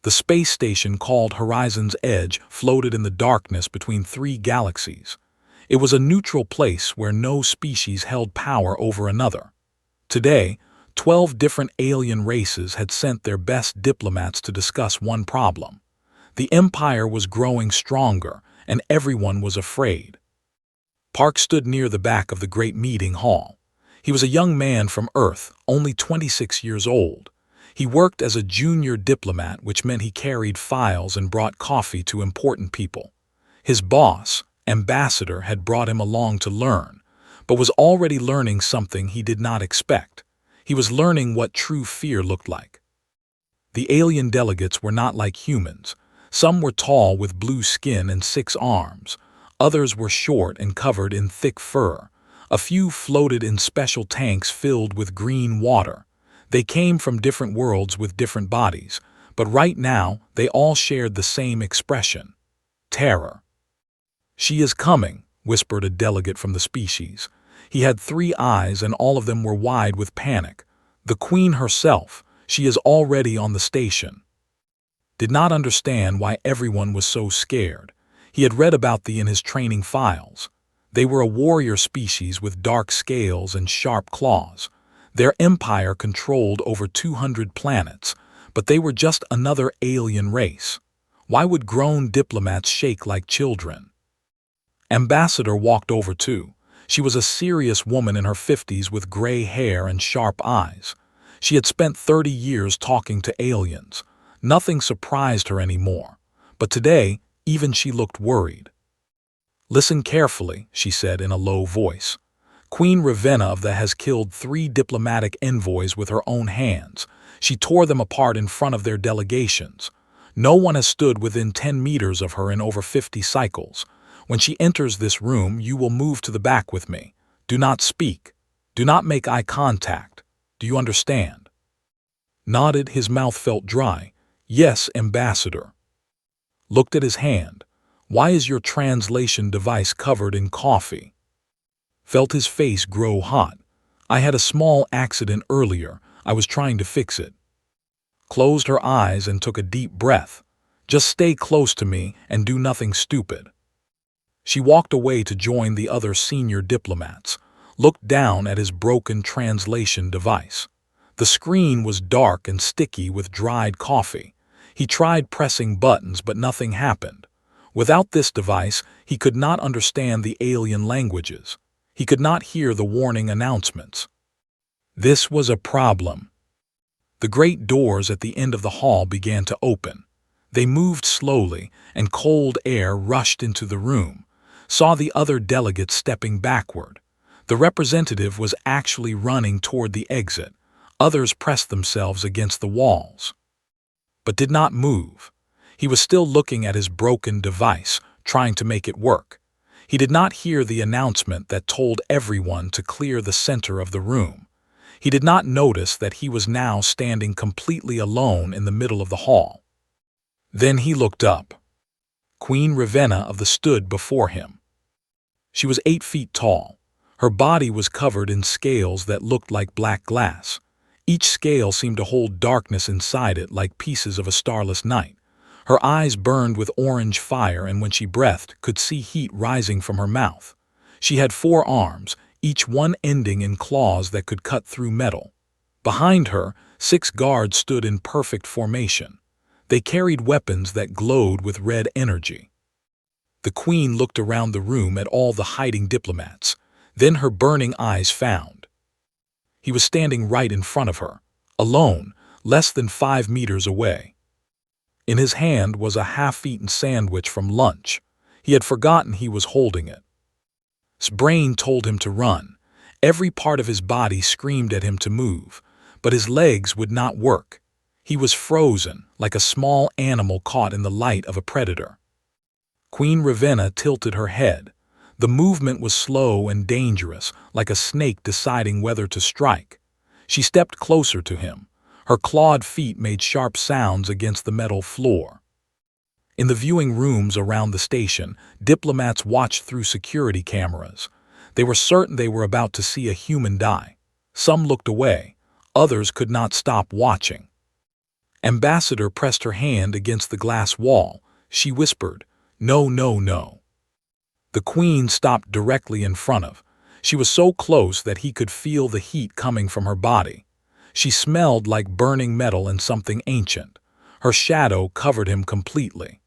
The space station called Horizon's Edge floated in the darkness between three galaxies. It was a neutral place where no species held power over another. Today, 12 different alien races had sent their best diplomats to discuss one problem. The Empire was growing stronger, and everyone was afraid. Park stood near the back of the great meeting hall. He was a young man from Earth, only 26 years old. He worked as a junior diplomat, which meant he carried files and brought coffee to important people. His boss, Ambassador, had brought him along to learn, but was already learning something he did not expect. He was learning what true fear looked like. The alien delegates were not like humans. Some were tall with blue skin and 6 arms. Others were short and covered in thick fur. A few floated in special tanks filled with green water. They came from different worlds with different bodies, but right now they all shared the same expression: terror. "She is coming," whispered a delegate from the species. He had 3 eyes and all of them were wide with panic. "The Queen herself. She is already on the station." Did not understand why everyone was so scared. He had read about them in his training files. They were a warrior species with dark scales and sharp claws. Their empire controlled over 200 planets, but they were just another alien race. Why would grown diplomats shake like children? Ambassador walked over too. She was a serious woman in her 50s with gray hair and sharp eyes. She had spent 30 years talking to aliens. Nothing surprised her anymore. But today, even she looked worried. "Listen carefully," she said in a low voice. "Queen Ravenna of the has killed 3 diplomatic envoys with her own hands. She tore them apart in front of their delegations. No one has stood within 10 meters of her in over 50 cycles. When she enters this room, you will move to the back with me. Do not speak. Do not make eye contact. Do you understand?" Nodded, his mouth felt dry. "Yes, Ambassador." Looked at his hand. "Why is your translation device covered in coffee?" Felt his face grow hot. "I had a small accident earlier. I was trying to fix it." Closed her eyes and took a deep breath. "Just stay close to me and do nothing stupid." She walked away to join the other senior diplomats, looked down at his broken translation device. The screen was dark and sticky with dried coffee. He tried pressing buttons, but nothing happened. Without this device, he could not understand the alien languages. He could not hear the warning announcements. This was a problem. The great doors at the end of the hall began to open. They moved slowly, and cold air rushed into the room. Saw the other delegates stepping backward. The representative was actually running toward the exit. Others pressed themselves against the walls, but did not move. He was still looking at his broken device, trying to make it work. He did not hear the announcement that told everyone to clear the center of the room. He did not notice that he was now standing completely alone in the middle of the hall. Then he looked up. Queen Ravenna of the stood before him. She was 8 feet tall. Her body was covered in scales that looked like black glass. Each scale seemed to hold darkness inside it like pieces of a starless night. Her eyes burned with orange fire, and when she breathed, could see heat rising from her mouth. She had 4 arms, each one ending in claws that could cut through metal. Behind her, 6 guards stood in perfect formation. They carried weapons that glowed with red energy. The queen looked around the room at all the hiding diplomats. Then her burning eyes found. He was standing right in front of her, alone, less than 5 meters away. In his hand was a half-eaten sandwich from lunch. He had forgotten he was holding it. His brain told him to run. Every part of his body screamed at him to move, but his legs would not work. He was frozen, like a small animal caught in the light of a predator. Queen Ravenna tilted her head. The movement was slow and dangerous, like a snake deciding whether to strike. She stepped closer to him. Her clawed feet made sharp sounds against the metal floor. In the viewing rooms around the station, diplomats watched through security cameras. They were certain they were about to see a human die. Some looked away. Others could not stop watching. Ambassador pressed her hand against the glass wall. She whispered, "No, no, no." The queen stopped directly in front of. She was so close that he could feel the heat coming from her body. She smelled like burning metal and something ancient. Her shadow covered him completely.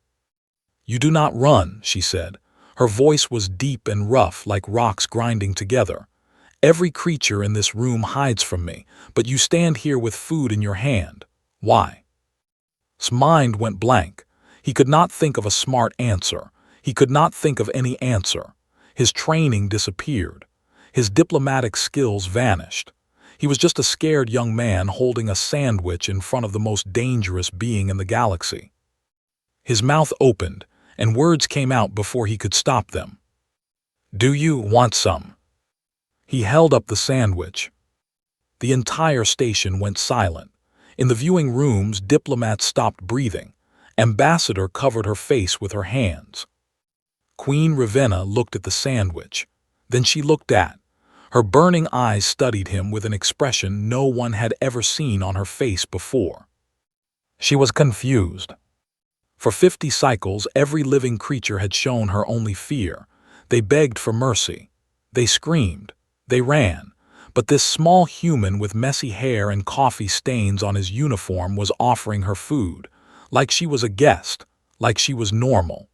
"You do not run," she said. Her voice was deep and rough like rocks grinding together. "Every creature in this room hides from me, but you stand here with food in your hand. Why?" His mind went blank. He could not think of a smart answer. He could not think of any answer. His training disappeared. His diplomatic skills vanished. He was just a scared young man holding a sandwich in front of the most dangerous being in the galaxy. His mouth opened, and words came out before he could stop them. "Do you want some?" He held up the sandwich. The entire station went silent. In the viewing rooms, diplomats stopped breathing. Ambassador covered her face with her hands. Queen Ravenna looked at the sandwich. Then she looked at. Her burning eyes studied him with an expression no one had ever seen on her face before. She was confused. For 50 cycles, every living creature had shown her only fear. They begged for mercy. They screamed. They ran. But this small human with messy hair and coffee stains on his uniform was offering her food, like she was a guest, like she was normal.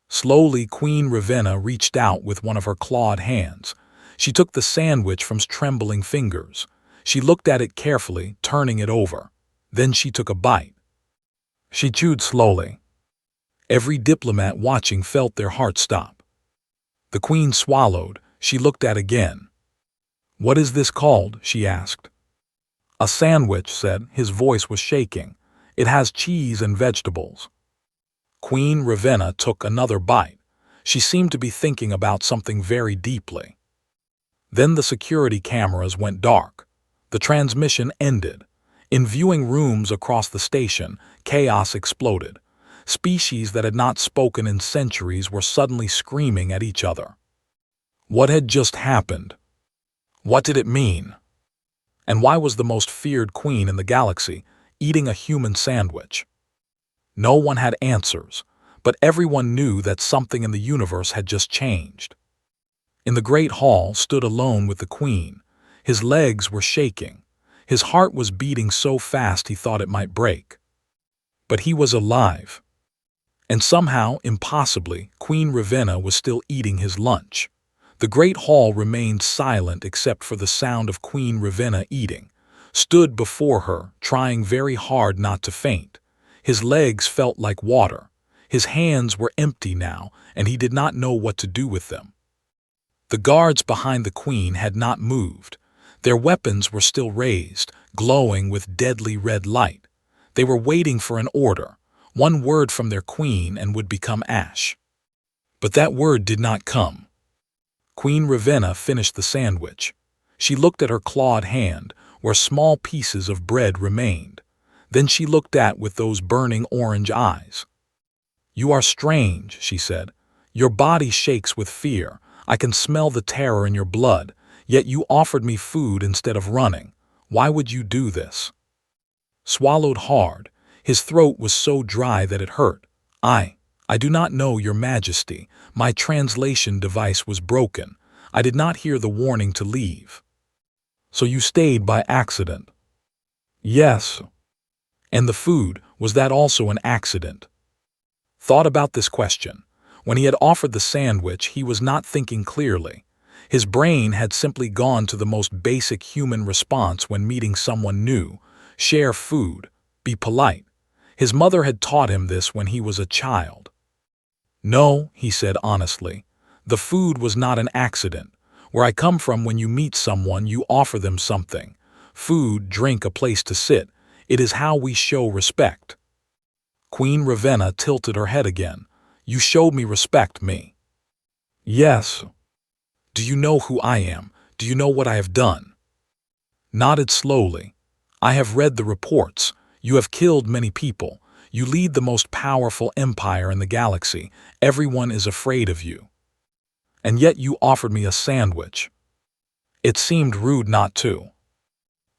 Slowly, Queen Ravenna reached out with one of her clawed hands. She took the sandwich from his trembling fingers. She looked at it carefully, turning it over. Then she took a bite. She chewed slowly. Every diplomat watching felt their heart stop. The queen swallowed. She looked at again. "What is this called?" she asked. "A sandwich," said. His voice was shaking. "It has cheese and vegetables." Queen Ravenna took another bite. She seemed to be thinking about something very deeply. Then the security cameras went dark. The transmission ended. In viewing rooms across the station, chaos exploded. Species that had not spoken in centuries were suddenly screaming at each other. What had just happened? What did it mean? And why was the most feared queen in the galaxy eating a human sandwich? No one had answers, but everyone knew that something in the universe had just changed. In the great hall stood alone with the queen. His legs were shaking. His heart was beating so fast he thought it might break. But he was alive. And somehow, impossibly, Queen Ravenna was still eating his lunch. The great hall remained silent except for the sound of Queen Ravenna eating. Stood before her, trying very hard not to faint. His legs felt like water. His hands were empty now, and he did not know what to do with them. The guards behind the queen had not moved. Their weapons were still raised, glowing with deadly red light. They were waiting for an order. One word from their queen and would become ash. But that word did not come. Queen Ravenna finished the sandwich. She looked at her clawed hand, where small pieces of bread remained. Then she looked at with those burning orange eyes. "You are strange," she said. "Your body shakes with fear. I can smell the terror in your blood, yet you offered me food instead of running. Why would you do this?" Swallowed hard. His throat was so dry that it hurt. I do not know, Your Majesty. My translation device was broken. I did not hear the warning to leave." "So you stayed by accident?" "Yes." "And the food, was that also an accident?" Thought about this question. When he had offered the sandwich, he was not thinking clearly. His brain had simply gone to the most basic human response when meeting someone new: share food, be polite. His mother had taught him this when he was a child. "No," he said honestly, "the food was not an accident. Where I come from, when you meet someone, you offer them something. Food, drink, a place to sit. It is how we show respect." Queen Ravenna tilted her head again. "You showed me respect, me." "Yes." "Do you know who I am? Do you know what I have done?" Nodded slowly. "I have read the reports. You have killed many people. You lead the most powerful empire in the galaxy. Everyone is afraid of you. And yet you offered me a sandwich." It seemed rude not to.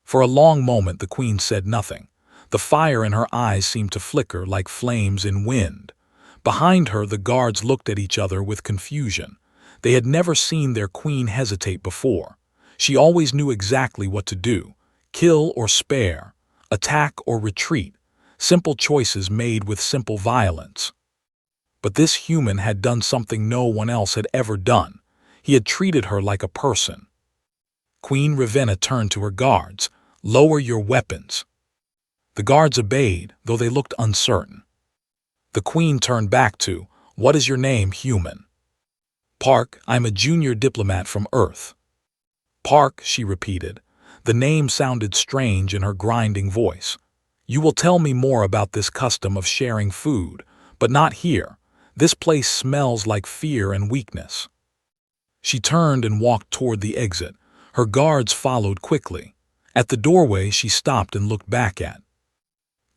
For a long moment the queen said nothing. The fire in her eyes seemed to flicker like flames in wind. Behind her, the guards looked at each other with confusion. They had never seen their queen hesitate before. She always knew exactly what to do: kill or spare, attack or retreat, simple choices made with simple violence. But this human had done something no one else had ever done. He had treated her like a person. Queen Ravenna turned to her guards. "Lower your weapons." The guards obeyed, though they looked uncertain. The queen turned back to, "What is your name, human?" "Park, I'm a junior diplomat from Earth." "Park," she repeated. The name sounded strange in her grinding voice. "You will tell me more about this custom of sharing food, but not here. This place smells like fear and weakness." She turned and walked toward the exit. Her guards followed quickly. At the doorway, she stopped and looked back at.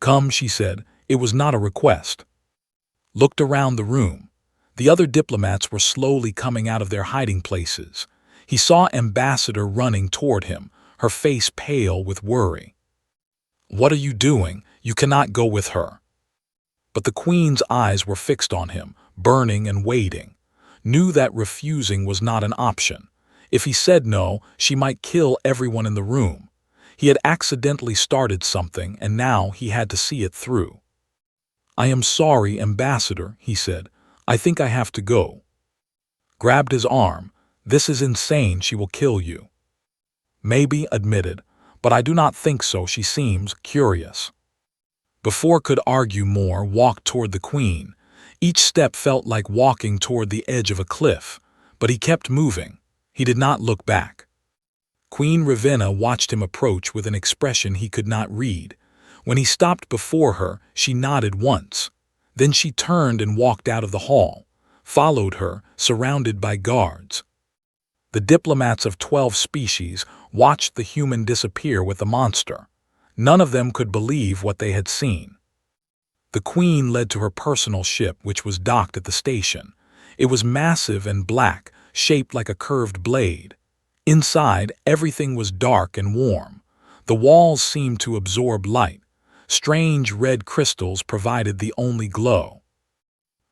"Come," she said. It was not a request. Looked around the room. The other diplomats were slowly coming out of their hiding places. He saw Ambassador running toward him, her face pale with worry. "What are you doing? You cannot go with her." But the queen's eyes were fixed on him, burning and waiting. Knew that refusing was not an option. If he said no, she might kill everyone in the room. He had accidentally started something, and now he had to see it through. "I am sorry, Ambassador," he said. "I think I have to go." Grabbed his arm. "This is insane. She will kill you." "Maybe," admitted, "but I do not think so. She seems curious." Before could argue more, walked toward the queen. Each step felt like walking toward the edge of a cliff, but he kept moving. He did not look back. Queen Ravenna watched him approach with an expression he could not read. When he stopped before her, she nodded once. Then she turned and walked out of the hall, followed her, surrounded by guards. The diplomats of 12 species watched the human disappear with the monster. None of them could believe what they had seen. The queen led to her personal ship, which was docked at the station. It was massive and black, shaped like a curved blade. Inside, everything was dark and warm. The walls seemed to absorb light. Strange red crystals provided the only glow.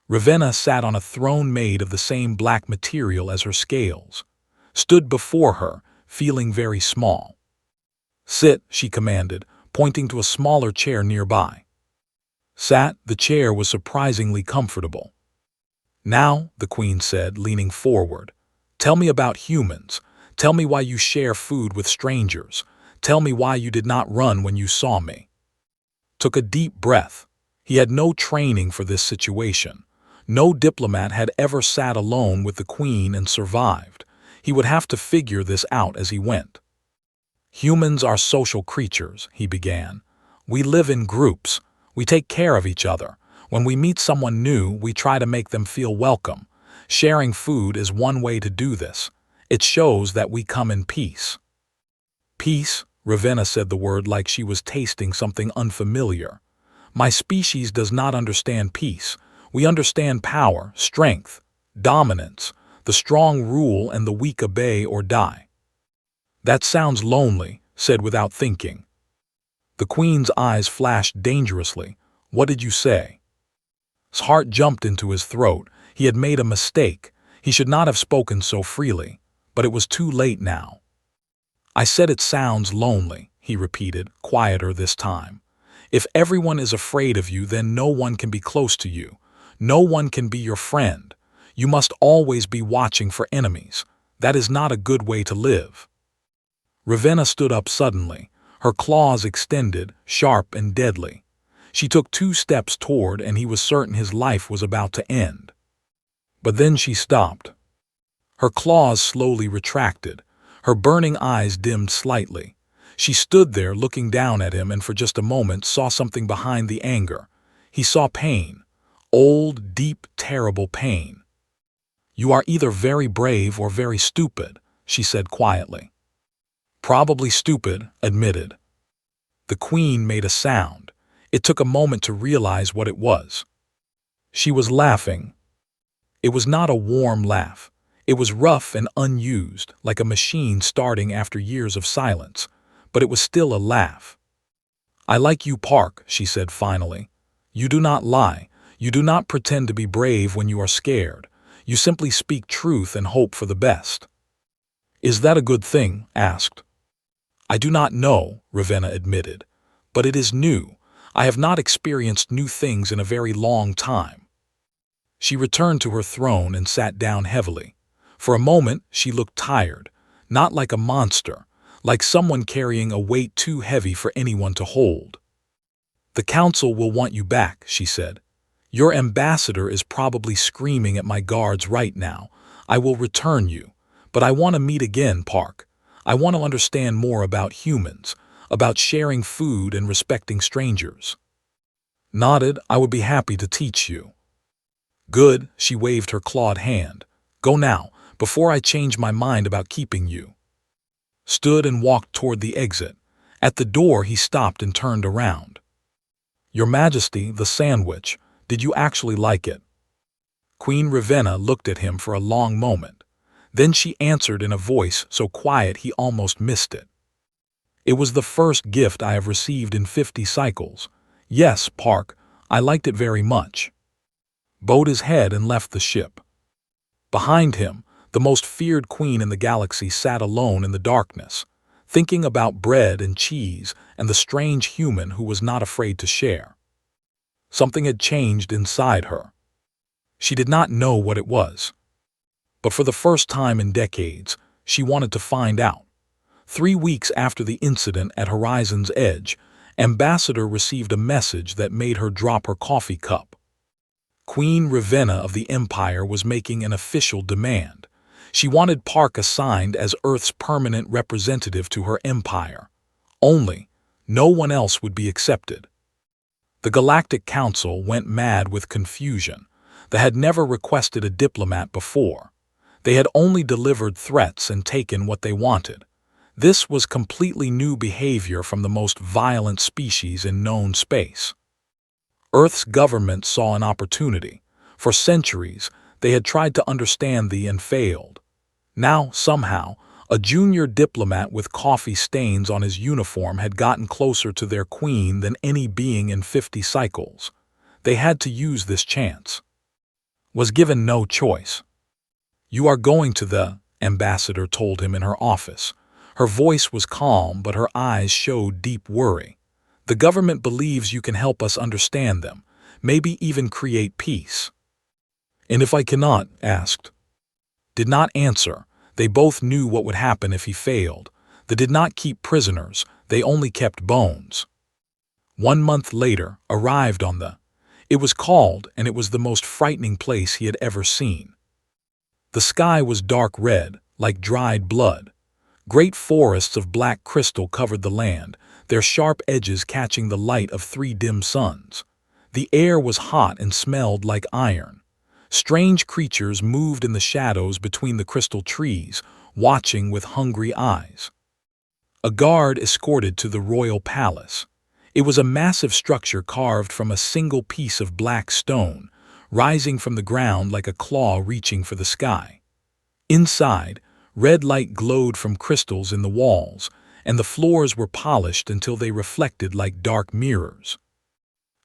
Ravenna sat on a throne made of the same black material as her scales. Stood before her, feeling very small. "Sit," she commanded, pointing to a smaller chair nearby. Sat. The chair was surprisingly comfortable. "Now," the queen said, leaning forward, "tell me about humans. Tell me why you share food with strangers. Tell me why you did not run when you saw me." Took a deep breath. He had no training for this situation. No diplomat had ever sat alone with the queen and survived. He would have to figure this out as he went. "Humans are social creatures," he began. "We live in groups. We take care of each other. When we meet someone new, we try to make them feel welcome. Sharing food is one way to do this. It shows that we come in peace." "Peace?" Ravenna said the word like she was tasting something unfamiliar. "My species does not understand peace. We understand power, strength, dominance. The strong rule and the weak obey or die." "That sounds lonely," said without thinking. The queen's eyes flashed dangerously. "What did you say?" His heart jumped into his throat. He had made a mistake. He should not have spoken so freely, but it was too late now. "I said it sounds lonely," he repeated, quieter this time. "If everyone is afraid of you, then no one can be close to you. No one can be your friend. You must always be watching for enemies. That is not a good way to live." Ravenna stood up suddenly, her claws extended, sharp and deadly. She took 2 steps toward, and he was certain his life was about to end. But then she stopped. Her claws slowly retracted. Her burning eyes dimmed slightly. She stood there looking down at him and for just a moment saw something behind the anger. He saw pain. Old, deep, terrible pain. "You are either very brave or very stupid," she said quietly. "Probably stupid," admitted. The queen made a sound. It took a moment to realize what it was. She was laughing. It was not a warm laugh. It was rough and unused, like a machine starting after years of silence, but it was still a laugh. "I like you, Park," she said finally. "You do not lie. You do not pretend to be brave when you are scared. You simply speak truth and hope for the best." "Is that a good thing?" asked. "I do not know," Ravenna admitted. "But it is new. I have not experienced new things in a very long time." She returned to her throne and sat down heavily. For a moment, she looked tired, not like a monster, like someone carrying a weight too heavy for anyone to hold. "The council will want you back," she said. "Your ambassador is probably screaming at my guards right now. I will return you. But I want to meet again, Park. I want to understand more about humans, about sharing food and respecting strangers." Nodded, "I would be happy to teach you." "Good," she waved her clawed hand. "Go now, before I change my mind about keeping you." Stood and walked toward the exit. At the door he stopped and turned around. "Your Majesty, the sandwich, did you actually like it?" Queen Ravenna looked at him for a long moment. Then she answered in a voice so quiet he almost missed it. "It was the first gift I have received in 50 cycles. Yes, Park, I liked it very much." Bowed his head and left the ship. Behind him, the most feared queen in the galaxy sat alone in the darkness, thinking about bread and cheese and the strange human who was not afraid to share. Something had changed inside her. She did not know what it was. But for the first time in decades, she wanted to find out. 3 weeks after the incident at Horizon's Edge, Ambassador received a message that made her drop her coffee cup. Queen Ravenna of the Empire was making an official demand. She wanted Park assigned as Earth's permanent representative to her empire. Only, no one else would be accepted. The Galactic Council went mad with confusion. They had never requested a diplomat before. They had only delivered threats and taken what they wanted. This was completely new behavior from the most violent species in known space. Earth's government saw an opportunity. For centuries, they had tried to understand and failed. Now, somehow, a junior diplomat with coffee stains on his uniform had gotten closer to their queen than any being in 50 cycles. They had to use this chance. Was given no choice. "You are going to the," ambassador told him in her office. Her voice was calm, but her eyes showed deep worry. "The government believes you can help us understand them, maybe even create peace." "And if I cannot?" asked. Did not answer. They both knew what would happen if he failed. They did not keep prisoners, they only kept bones. 1 month later, arrived on the. It was called, and it was the most frightening place he had ever seen. The sky was dark red, like dried blood. Great forests of black crystal covered the land, their sharp edges catching the light of 3 dim suns. The air was hot and smelled like iron. Strange creatures moved in the shadows between the crystal trees, watching with hungry eyes. A guard escorted to the royal palace. It was a massive structure carved from a single piece of black stone, rising from the ground like a claw reaching for the sky. Inside, red light glowed from crystals in the walls, and the floors were polished until they reflected like dark mirrors.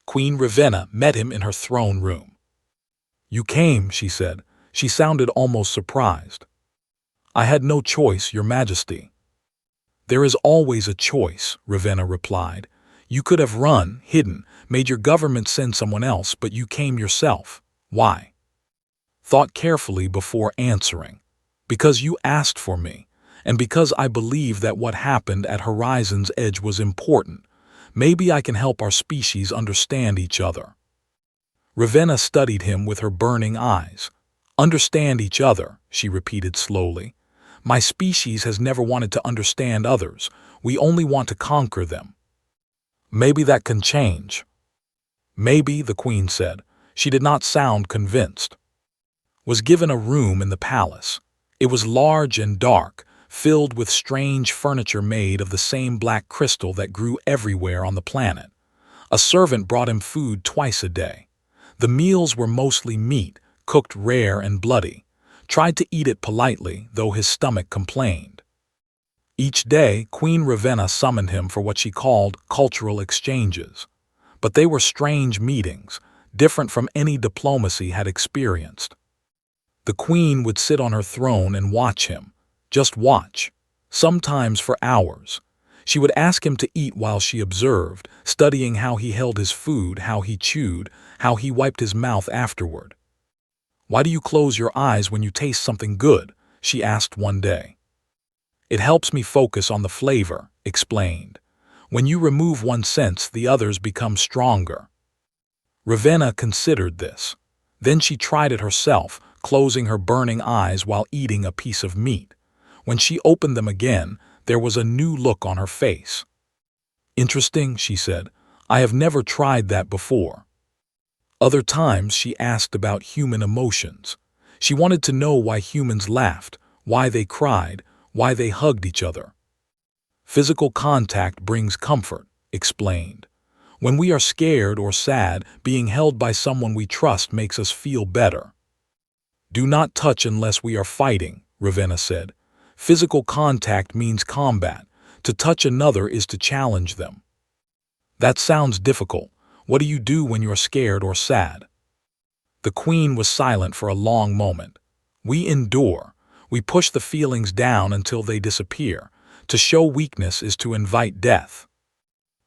Queen Ravenna met him in her throne room. "You came," she said. She sounded almost surprised. "I had no choice, Your Majesty." "There is always a choice," Ravenna replied. "You could have run, hidden, made your government send someone else, but you came yourself. Why?" Thought carefully before answering. "Because you asked for me, and because I believe that what happened at Horizon's Edge was important. Maybe I can help our species understand each other." Ravenna studied him with her burning eyes. "Understand each other," she repeated slowly. "My species has never wanted to understand others. We only want to conquer them. Maybe that can change." "Maybe," the queen said. She did not sound convinced. Was given a room in the palace. It was large and dark, filled with strange furniture made of the same black crystal that grew everywhere on the planet. A servant brought him food twice a day. The meals were mostly meat, cooked rare and bloody. Tried to eat it politely, though his stomach complained. Each day, Queen Ravenna summoned him for what she called cultural exchanges. But they were strange meetings, different from any diplomacy had experienced. The queen would sit on her throne and watch him, just watch, sometimes for hours. She would ask him to eat while she observed, studying how he held his food, how he chewed, how he wiped his mouth afterward. "Why do you close your eyes when you taste something good?" she asked one day. "It helps me focus on the flavor," explained. "When you remove one sense, the others become stronger." Ravenna considered this. Then she tried it herself, closing her burning eyes while eating a piece of meat. When she opened them again, there was a new look on her face. "Interesting," she said. "I have never tried that before." Other times she asked about human emotions. She wanted to know why humans laughed, why they cried, why they hugged each other. "Physical contact brings comfort," explained. "When we are scared or sad, being held by someone we trust makes us feel better." "Do not touch unless we are fighting," Ravenna said. "Physical contact means combat. To touch another is to challenge them." "That sounds difficult. What do you do when you're scared or sad?" The queen was silent for a long moment. "We endure. We push the feelings down until they disappear. To show weakness is to invite death."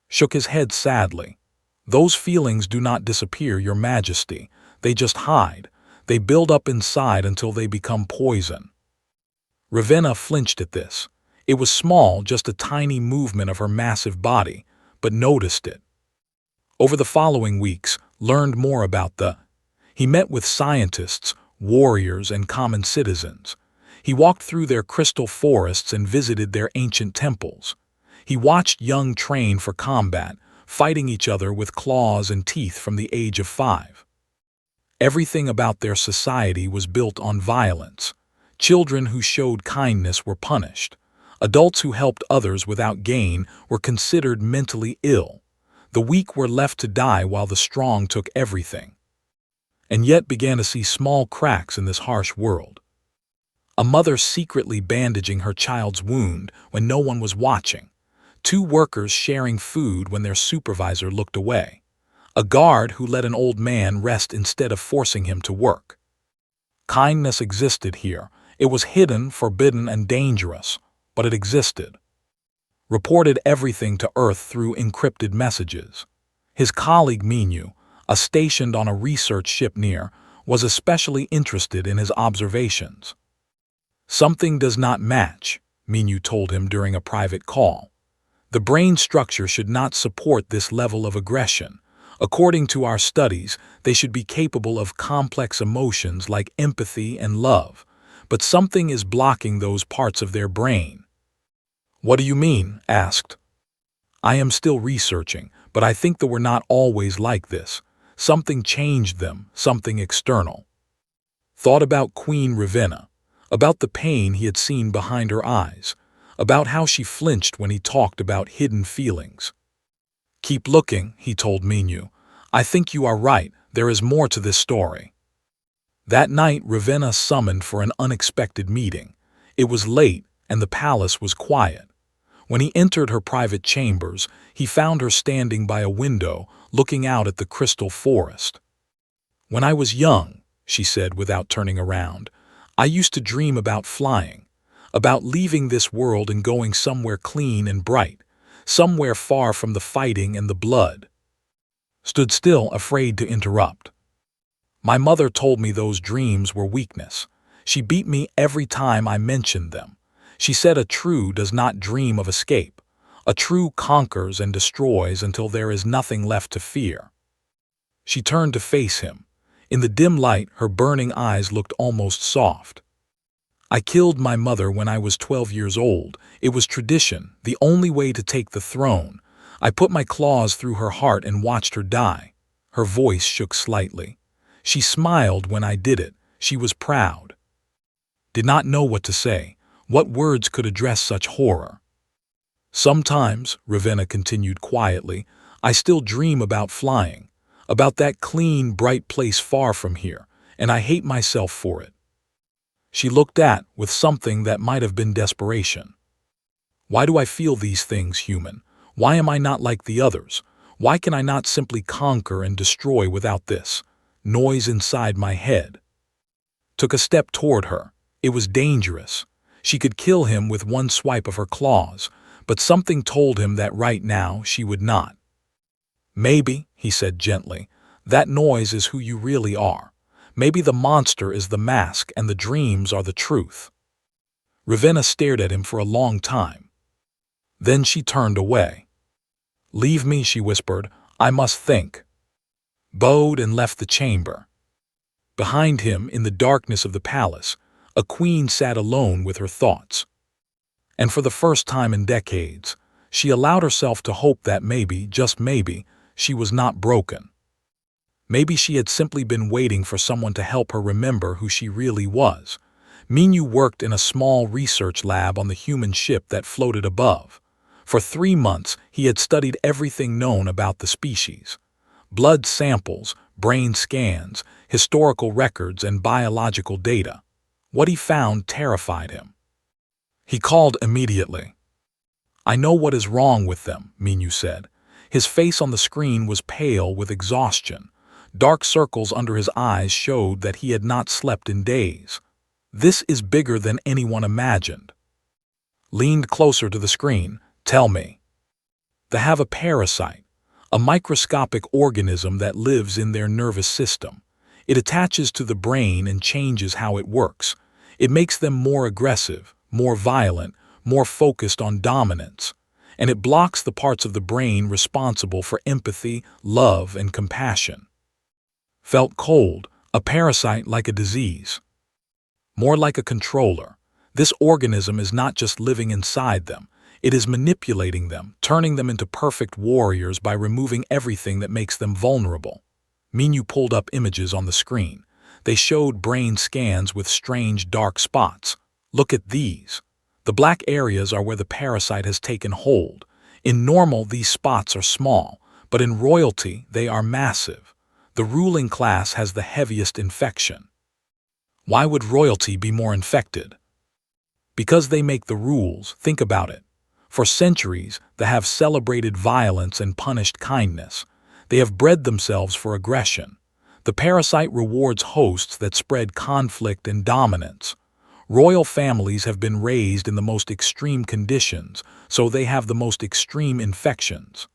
Shook his head sadly. "Those feelings do not disappear, Your Majesty. They just hide. They build up inside until they become poison." Ravenna flinched at this. It was small, just a tiny movement of her massive body, but noticed it. Over the following weeks, learned more about the. He met with scientists, warriors, and common citizens. He walked through their crystal forests and visited their ancient temples. He watched young train for combat, fighting each other with claws and teeth from the age of 5. Everything about their society was built on violence. Children who showed kindness were punished. Adults who helped others without gain were considered mentally ill. The weak were left to die while the strong took everything. And yet began to see small cracks in this harsh world. A mother secretly bandaging her child's wound when no one was watching. 2 workers sharing food when their supervisor looked away. A guard who let an old man rest instead of forcing him to work. Kindness existed here. It was hidden, forbidden, and dangerous, but it existed. Reported everything to Earth through encrypted messages. His colleague Minu, stationed on a research ship near, was especially interested in his observations. "Something does not match," Minu told him during a private call. "The brain structure should not support this level of aggression. According to our studies, they should be capable of complex emotions like empathy and love, but something is blocking those parts of their brain." "What do you mean?" asked. "I am still researching, but I think they were not always like this. Something changed them, something external." Thought about Queen Ravenna, about the pain he had seen behind her eyes, about how she flinched when he talked about hidden feelings. "Keep looking," he told Minu. "I think you are right, there is more to this story." That night Ravenna summoned for an unexpected meeting. It was late, and the palace was quiet. When he entered her private chambers, he found her standing by a window, looking out at the crystal forest. "When I was young," she said without turning around, "I used to dream about flying, about leaving this world and going somewhere clean and bright, somewhere far from the fighting and the blood." Stood still, afraid to interrupt. "My mother told me those dreams were weakness. She beat me every time I mentioned them. She said a true does not dream of escape. A true conquers and destroys until there is nothing left to fear." She turned to face him. In the dim light, her burning eyes looked almost soft. "I killed my mother when I was 12 years old. It was tradition, the only way to take the throne. I put my claws through her heart and watched her die." Her voice shook slightly. She smiled when I did it. She was proud. Did not know what to say. What words could address such horror? "Sometimes," Ravenna continued quietly, "I still dream about flying, about that clean, bright place far from here, and I hate myself for it." She looked with something that might have been desperation. Why do I feel these things, human? Why am I not like the others? Why can I not simply conquer and destroy without this noise inside my head? Took a step toward her. It was dangerous. She could kill him with one swipe of her claws, but something told him that right now she would not. Maybe, he said gently, that noise is who you really are. Maybe the monster is the mask and the dreams are the truth. Ravenna stared at him for a long time. Then she turned away. Leave me, she whispered. I must think. Bowed and left the chamber. Behind him, in the darkness of the palace, a queen sat alone with her thoughts. And for the first time in decades, she allowed herself to hope that maybe, just maybe, she was not broken. Maybe she had simply been waiting for someone to help her remember who she really was. Minyu worked in a small research lab on the human ship that floated above. For 3 months, he had studied everything known about the species. Blood samples, brain scans, historical records, and biological data. What he found terrified him. He called immediately. I know what is wrong with them, Minyu said. His face on the screen was pale with exhaustion. Dark circles under his eyes showed that he had not slept in days. This is bigger than anyone imagined. Leaned closer to the screen. Tell me. They have a parasite, a microscopic organism that lives in their nervous system. It attaches to the brain and changes how it works. It makes them more aggressive, more violent, more focused on dominance. And it blocks the parts of the brain responsible for empathy, love, and compassion. Felt cold, a parasite like a disease. More like a controller. This organism is not just living inside them. It is manipulating them, turning them into perfect warriors by removing everything that makes them vulnerable. Minyu pulled up images on the screen. They showed brain scans with strange dark spots. Look at these. The black areas are where the parasite has taken hold. In normal, these spots are small, but in royalty, they are massive. The ruling class has the heaviest infection. Why would royalty be more infected? Because they make the rules. Think about it. For centuries, they have celebrated violence and punished kindness. They have bred themselves for aggression. The parasite rewards hosts that spread conflict and dominance. Royal families have been raised in the most extreme conditions, so they have the most extreme infections.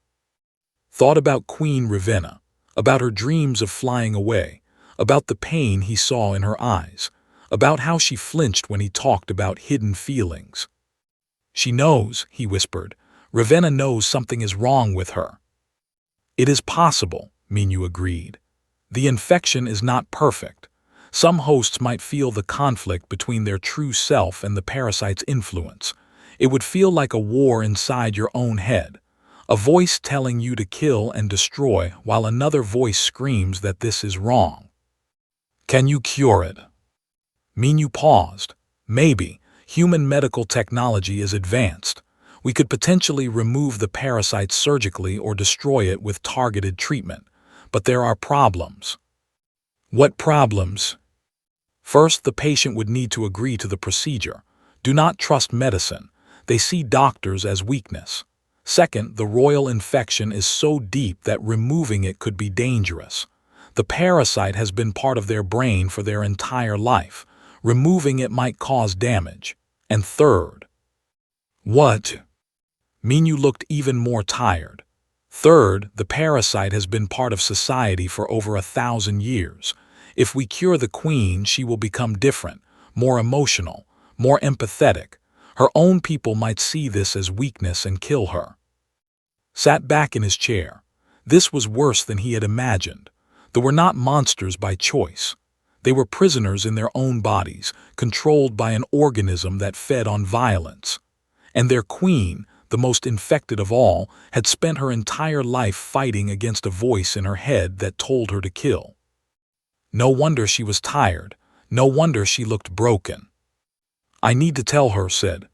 Thought about Queen Ravenna, about her dreams of flying away, about the pain he saw in her eyes, about how she flinched when he talked about hidden feelings. She knows, he whispered. Ravenna knows something is wrong with her. It is possible, Minyu agreed. The infection is not perfect. Some hosts might feel the conflict between their true self and the parasite's influence. It would feel like a war inside your own head. A voice telling you to kill and destroy while another voice screams that this is wrong. Can you cure it? Minyu paused. Maybe. Human medical technology is advanced. We could potentially remove the parasite surgically or destroy it with targeted treatment. But there are problems. What problems? First, the patient would need to agree to the procedure. Do not trust medicine. They see doctors as weakness. Second, the royal infection is so deep that removing it could be dangerous. The parasite has been part of their brain for their entire life. Removing it might cause damage. And third. What? Minyu looked even more tired. Third, the parasite has been part of society for over 1,000 years. If we cure the queen, she will become different, more emotional, more empathetic. Her own people might see this as weakness and kill her. Sat back in his chair. This was worse than he had imagined. They were not monsters by choice. They were prisoners in their own bodies, controlled by an organism that fed on violence. And their queen, the most infected of all, had spent her entire life fighting against a voice in her head that told her to kill. No wonder she was tired. No wonder she looked broken. I need to tell her, said.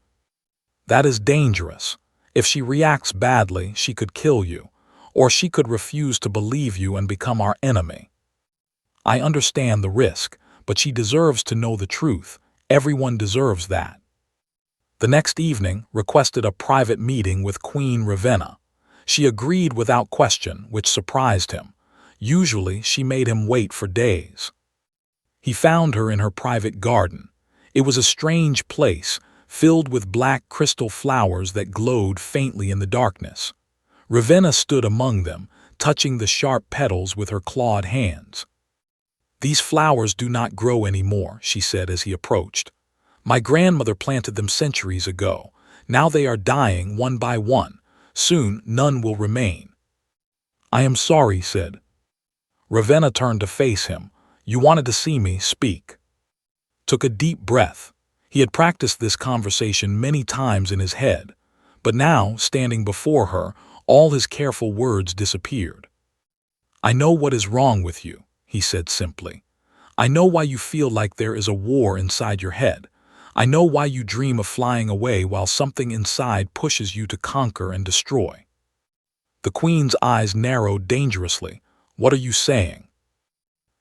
That is dangerous. If she reacts badly, she could kill you, or she could refuse to believe you and become our enemy. I understand the risk, but she deserves to know the truth. Everyone deserves that. The next evening requested a private meeting with Queen Ravenna. She agreed without question, which surprised him. Usually she made him wait for days. He found her in her private garden. It was a strange place, filled with black crystal flowers that glowed faintly in the darkness. Ravenna stood among them, touching the sharp petals with her clawed hands. "These flowers do not grow anymore," she said as he approached. "My grandmother planted them centuries ago. Now they are dying one by one. Soon none will remain." "I am sorry," said. Ravenna turned to face him. "You wanted to see me speak." Took a deep breath. He had practiced this conversation many times in his head, but now, standing before her, all his careful words disappeared. "I know what is wrong with you," he said simply. "I know why you feel like there is a war inside your head. I know why you dream of flying away while something inside pushes you to conquer and destroy." The Queen's eyes narrowed dangerously. "What are you saying?"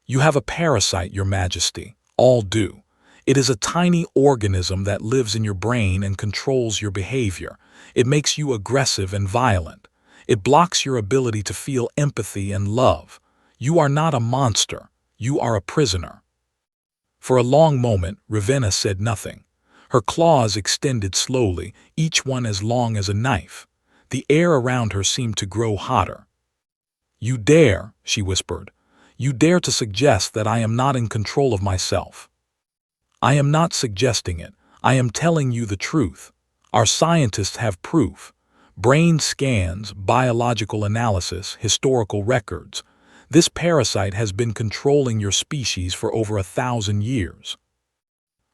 "You have a parasite, Your Majesty. All do. It is a tiny organism that lives in your brain and controls your behavior. It makes you aggressive and violent. It blocks your ability to feel empathy and love. You are not a monster. You are a prisoner." For a long moment, Ravenna said nothing. Her claws extended slowly, each one as long as a knife. The air around her seemed to grow hotter. "You dare," she whispered. "You dare to suggest that I am not in control of myself." "I am not suggesting it. I am telling you the truth. Our scientists have proof. Brain scans, biological analysis, historical records. This parasite has been controlling your species for over 1,000 years."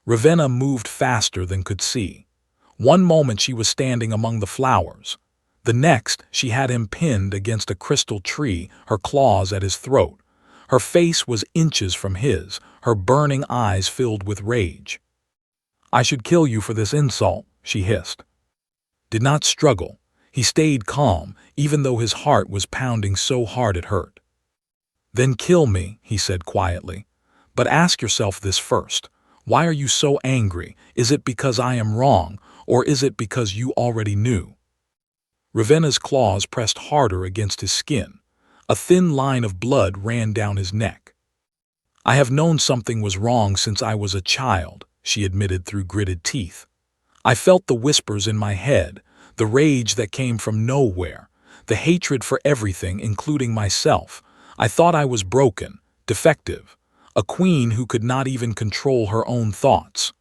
Ravenna moved faster than could see. One moment she was standing among the flowers. The next, she had him pinned against a crystal tree, her claws at his throat. Her face was inches from his, her burning eyes filled with rage. "I should kill you for this insult," she hissed. Did not struggle. He stayed calm, even though his heart was pounding so hard it hurt. "Then kill me," he said quietly. "But ask yourself this first. Why are you so angry? Is it because I am wrong, or is it because you already knew?" Ravenna's claws pressed harder against his skin. A thin line of blood ran down his neck. "I have known something was wrong since I was a child," she admitted through gritted teeth. "I felt the whispers in my head, the rage that came from nowhere, the hatred for everything, including myself. I thought I was broken, defective, a queen who could not even control her own thoughts."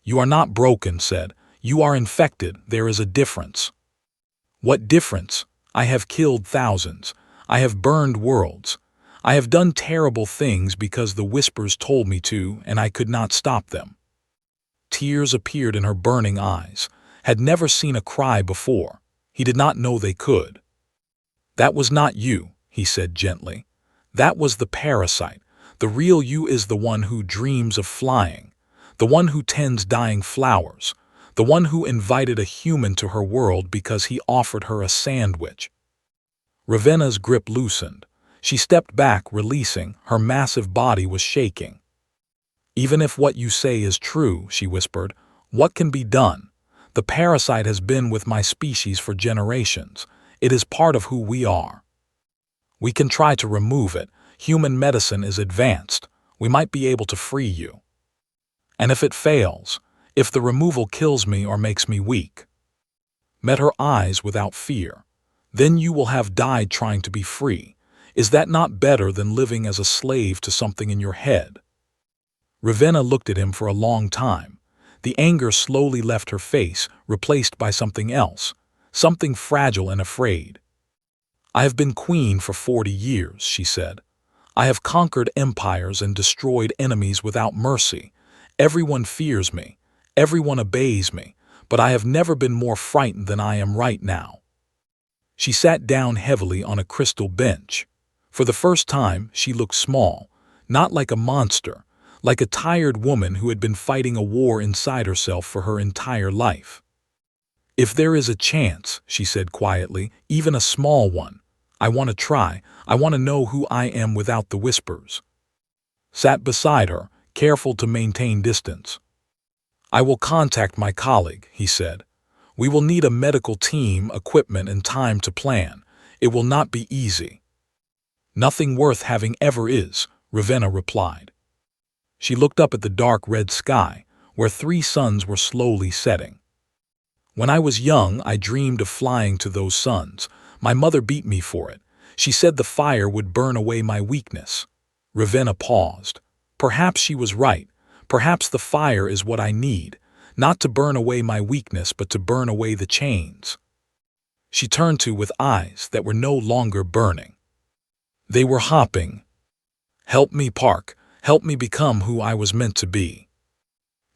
"You are not broken," said. "You are infected. There is a difference." "What difference? I have killed thousands. I have burned worlds. I have done terrible things because the whispers told me to, and I could not stop them." Tears appeared in her burning eyes. Had never seen a cry before. He did not know they could. "That was not you," he said gently. "That was the parasite. The real you is the one who dreams of flying, the one who tends dying flowers, the one who invited a human to her world because he offered her a sandwich." Ravenna's grip loosened. She stepped back, releasing. Her massive body was shaking. "Even if what you say is true," she whispered, "what can be done? The parasite has been with my species for generations. It is part of who we are. We can try to remove it. Human medicine is advanced. We might be able to free you. And if it fails, if the removal kills me or makes me weak?" Met her eyes without fear. "Then you will have died trying to be free. Is that not better than living as a slave to something in your head?" Ravenna looked at him for a long time. The anger slowly left her face, replaced by something else, something fragile and afraid. "I have been queen for 40 years, she said. "I have conquered empires and destroyed enemies without mercy. Everyone fears me. Everyone obeys me. But I have never been more frightened than I am right now." She sat down heavily on a crystal bench. For the first time, she looked small, not like a monster, like a tired woman who had been fighting a war inside herself for her entire life. "If there is a chance," she said quietly, "even a small one, I want to try. I want to know who I am without the whispers." Sat beside her, careful to maintain distance. I will contact my colleague, he said. We will need a medical team, equipment, and time to plan. It will not be easy. Nothing worth having ever is, Ravenna replied. She looked up at the dark red sky, where 3 suns were slowly setting. When I was young, I dreamed of flying to those suns. My mother beat me for it. She said the fire would burn away my weakness. Ravenna paused. Perhaps she was right. Perhaps the fire is what I need, not to burn away my weakness, but to burn away the chains. She turned to with eyes that were no longer burning. They were hopping. Help me, Park. Help me become who I was meant to be.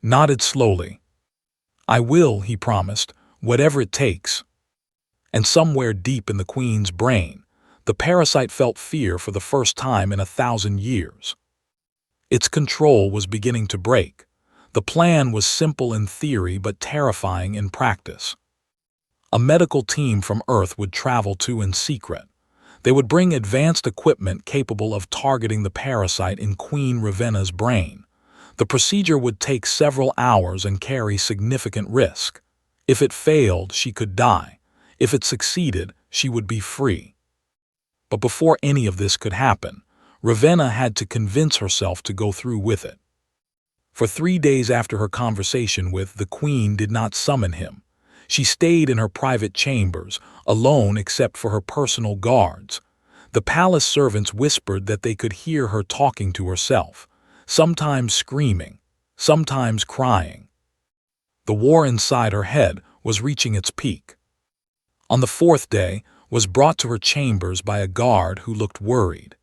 Nodded slowly. I will, he promised, whatever it takes. And somewhere deep in the Queen's brain, the parasite felt fear for the first time in 1,000 years. Its control was beginning to break. The plan was simple in theory but terrifying in practice. A medical team from Earth would travel to in secret. They would bring advanced equipment capable of targeting the parasite in Queen Ravenna's brain. The procedure would take several hours and carry significant risk. If it failed, she could die. If it succeeded, she would be free. But before any of this could happen, Ravenna had to convince herself to go through with it. For 3 days after her conversation with the Queen did not summon him. She stayed in her private chambers, alone except for her personal guards. The palace servants whispered that they could hear her talking to herself, sometimes screaming, sometimes crying. The war inside her head was reaching its peak. On the 4th day, was brought to her chambers by a guard who looked worried.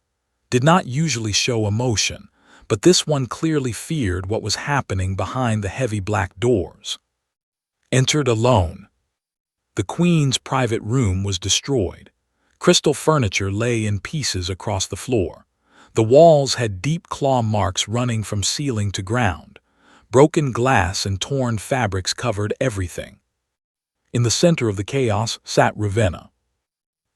Did not usually show emotion, but this one clearly feared what was happening behind the heavy black doors. Entered alone. The Queen's private room was destroyed. Crystal furniture lay in pieces across the floor. The walls had deep claw marks running from ceiling to ground. Broken glass and torn fabrics covered everything. In the center of the chaos sat Ravenna.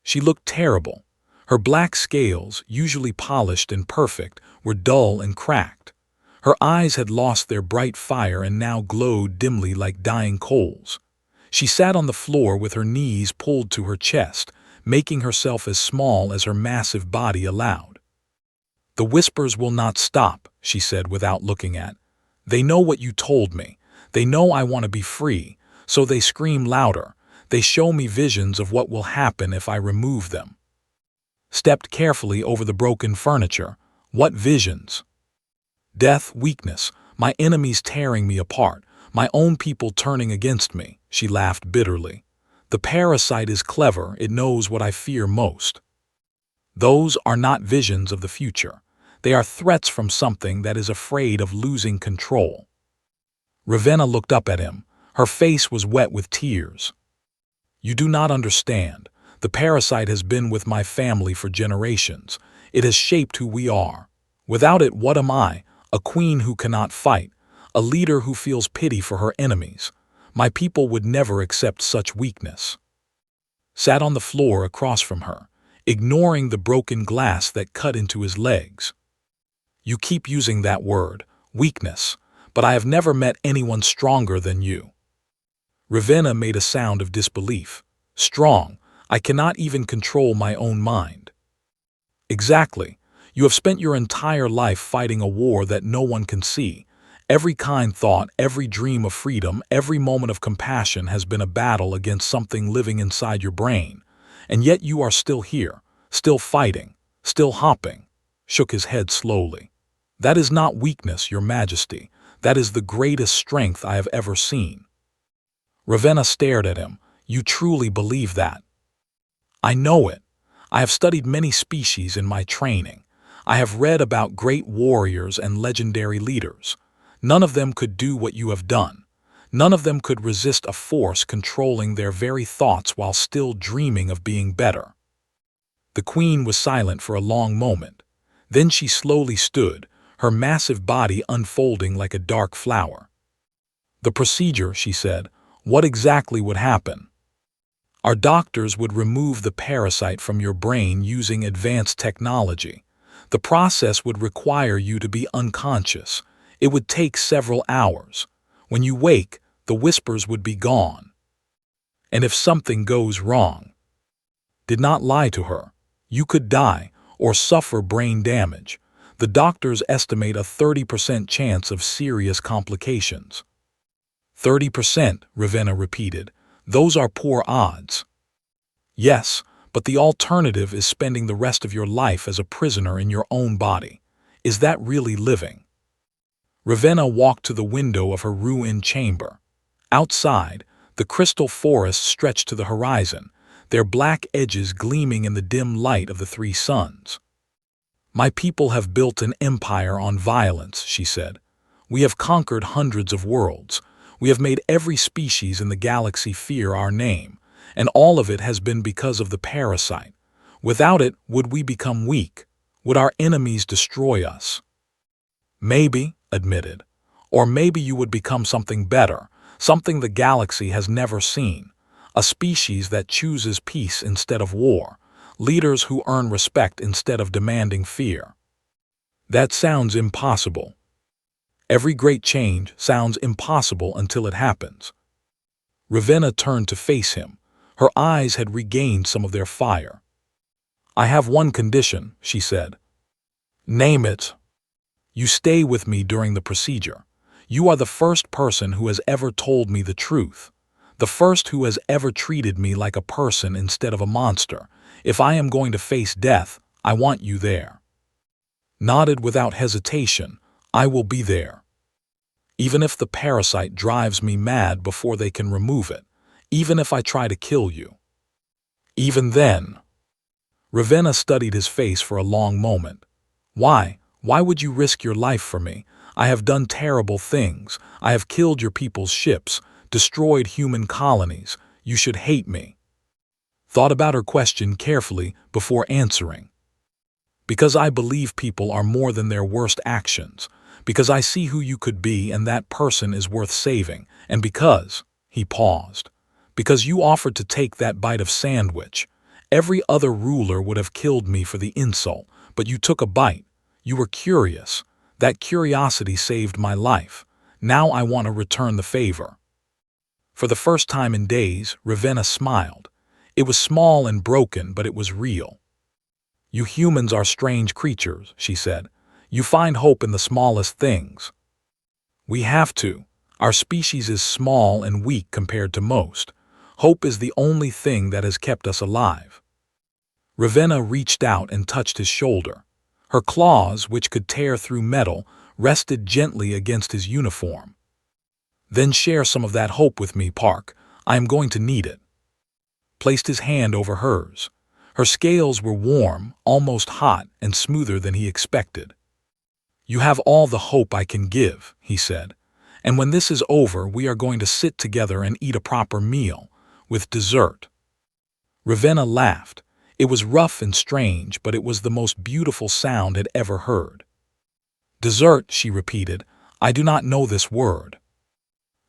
She looked terrible. Her black scales, usually polished and perfect, were dull and cracked. Her eyes had lost their bright fire and now glowed dimly like dying coals. She sat on the floor with her knees pulled to her chest, making herself as small as her massive body allowed. The whispers will not stop, she said without looking at. They know what you told me. They know I want to be free, so they scream louder. They show me visions of what will happen if I remove them. Stepped carefully over the broken furniture. What visions? Death, weakness, my enemies tearing me apart, my own people turning against me, she laughed bitterly. The parasite is clever, it knows what I fear most. Those are not visions of the future. They are threats from something that is afraid of losing control. Ravenna looked up at him. Her face was wet with tears. You do not understand. The parasite has been with my family for generations. It has shaped who we are. Without it, what am I? A queen who cannot fight, a leader who feels pity for her enemies. My people would never accept such weakness. Sat on the floor across from her, ignoring the broken glass that cut into his legs. You keep using that word, weakness, but I have never met anyone stronger than you. Ravenna made a sound of disbelief. Strong, I cannot even control my own mind. Exactly. You have spent your entire life fighting a war that no one can see. Every kind thought, every dream of freedom, every moment of compassion has been a battle against something living inside your brain. And yet you are still here, still fighting, still hopping. Shook his head slowly. That is not weakness, Your Majesty. That is the greatest strength I have ever seen. Ravenna stared at him. You truly believe that? I know it. I have studied many species in my training. I have read about great warriors and legendary leaders. None of them could do what you have done. None of them could resist a force controlling their very thoughts while still dreaming of being better. The Queen was silent for a long moment. Then she slowly stood, her massive body unfolding like a dark flower. The procedure, she said, what exactly would happen? Our doctors would remove the parasite from your brain using advanced technology. The process would require you to be unconscious. It would take several hours. When you wake, the whispers would be gone. And if something goes wrong, did not lie to her. You could die or suffer brain damage. The doctors estimate a 30% chance of serious complications. 30%, Ravenna repeated. Those are poor odds. Yes, but the alternative is spending the rest of your life as a prisoner in your own body. Is that really living? Ravenna walked to the window of her ruined chamber. Outside, the crystal forests stretched to the horizon, their black edges gleaming in the dim light of the three suns. My people have built an empire on violence, she said. We have conquered hundreds of worlds. We have made every species in the galaxy fear our name, and all of it has been because of the parasite. Without it, would we become weak? Would our enemies destroy us? Maybe, admitted. Or maybe you would become something better, something the galaxy has never seen. A species that chooses peace instead of war, leaders who earn respect instead of demanding fear. That sounds impossible. Every great change sounds impossible until it happens. Ravenna turned to face him. Her eyes had regained some of their fire. I have one condition, she said. Name it. You stay with me during the procedure. You are the first person who has ever told me the truth. The first who has ever treated me like a person instead of a monster. If I am going to face death, I want you there. Nodded without hesitation, I will be there. Even if the parasite drives me mad before they can remove it. Even if I try to kill you. Even then. Ravenna studied his face for a long moment. Why? Why would you risk your life for me? I have done terrible things. I have killed your people's ships, destroyed human colonies. You should hate me. Thought about her question carefully before answering. Because I believe people are more than their worst actions. Because I see who you could be and that person is worth saving. And because, he paused, because you offered to take that bite of sandwich. Every other ruler would have killed me for the insult, but you took a bite. You were curious. That curiosity saved my life. Now I want to return the favor. For the first time in days, Ravenna smiled. It was small and broken, but it was real. You humans are strange creatures, she said. You find hope in the smallest things. We have to. Our species is small and weak compared to most. Hope is the only thing that has kept us alive. Ravenna reached out and touched his shoulder. Her claws, which could tear through metal, rested gently against his uniform. Then share some of that hope with me, Park. I am going to need it. Placed his hand over hers. Her scales were warm, almost hot, and smoother than he expected. You have all the hope I can give, he said. And when this is over, we are going to sit together and eat a proper meal, with dessert. Ravenna laughed. It was rough and strange, but it was the most beautiful sound had ever heard. Dessert, she repeated. I do not know this word.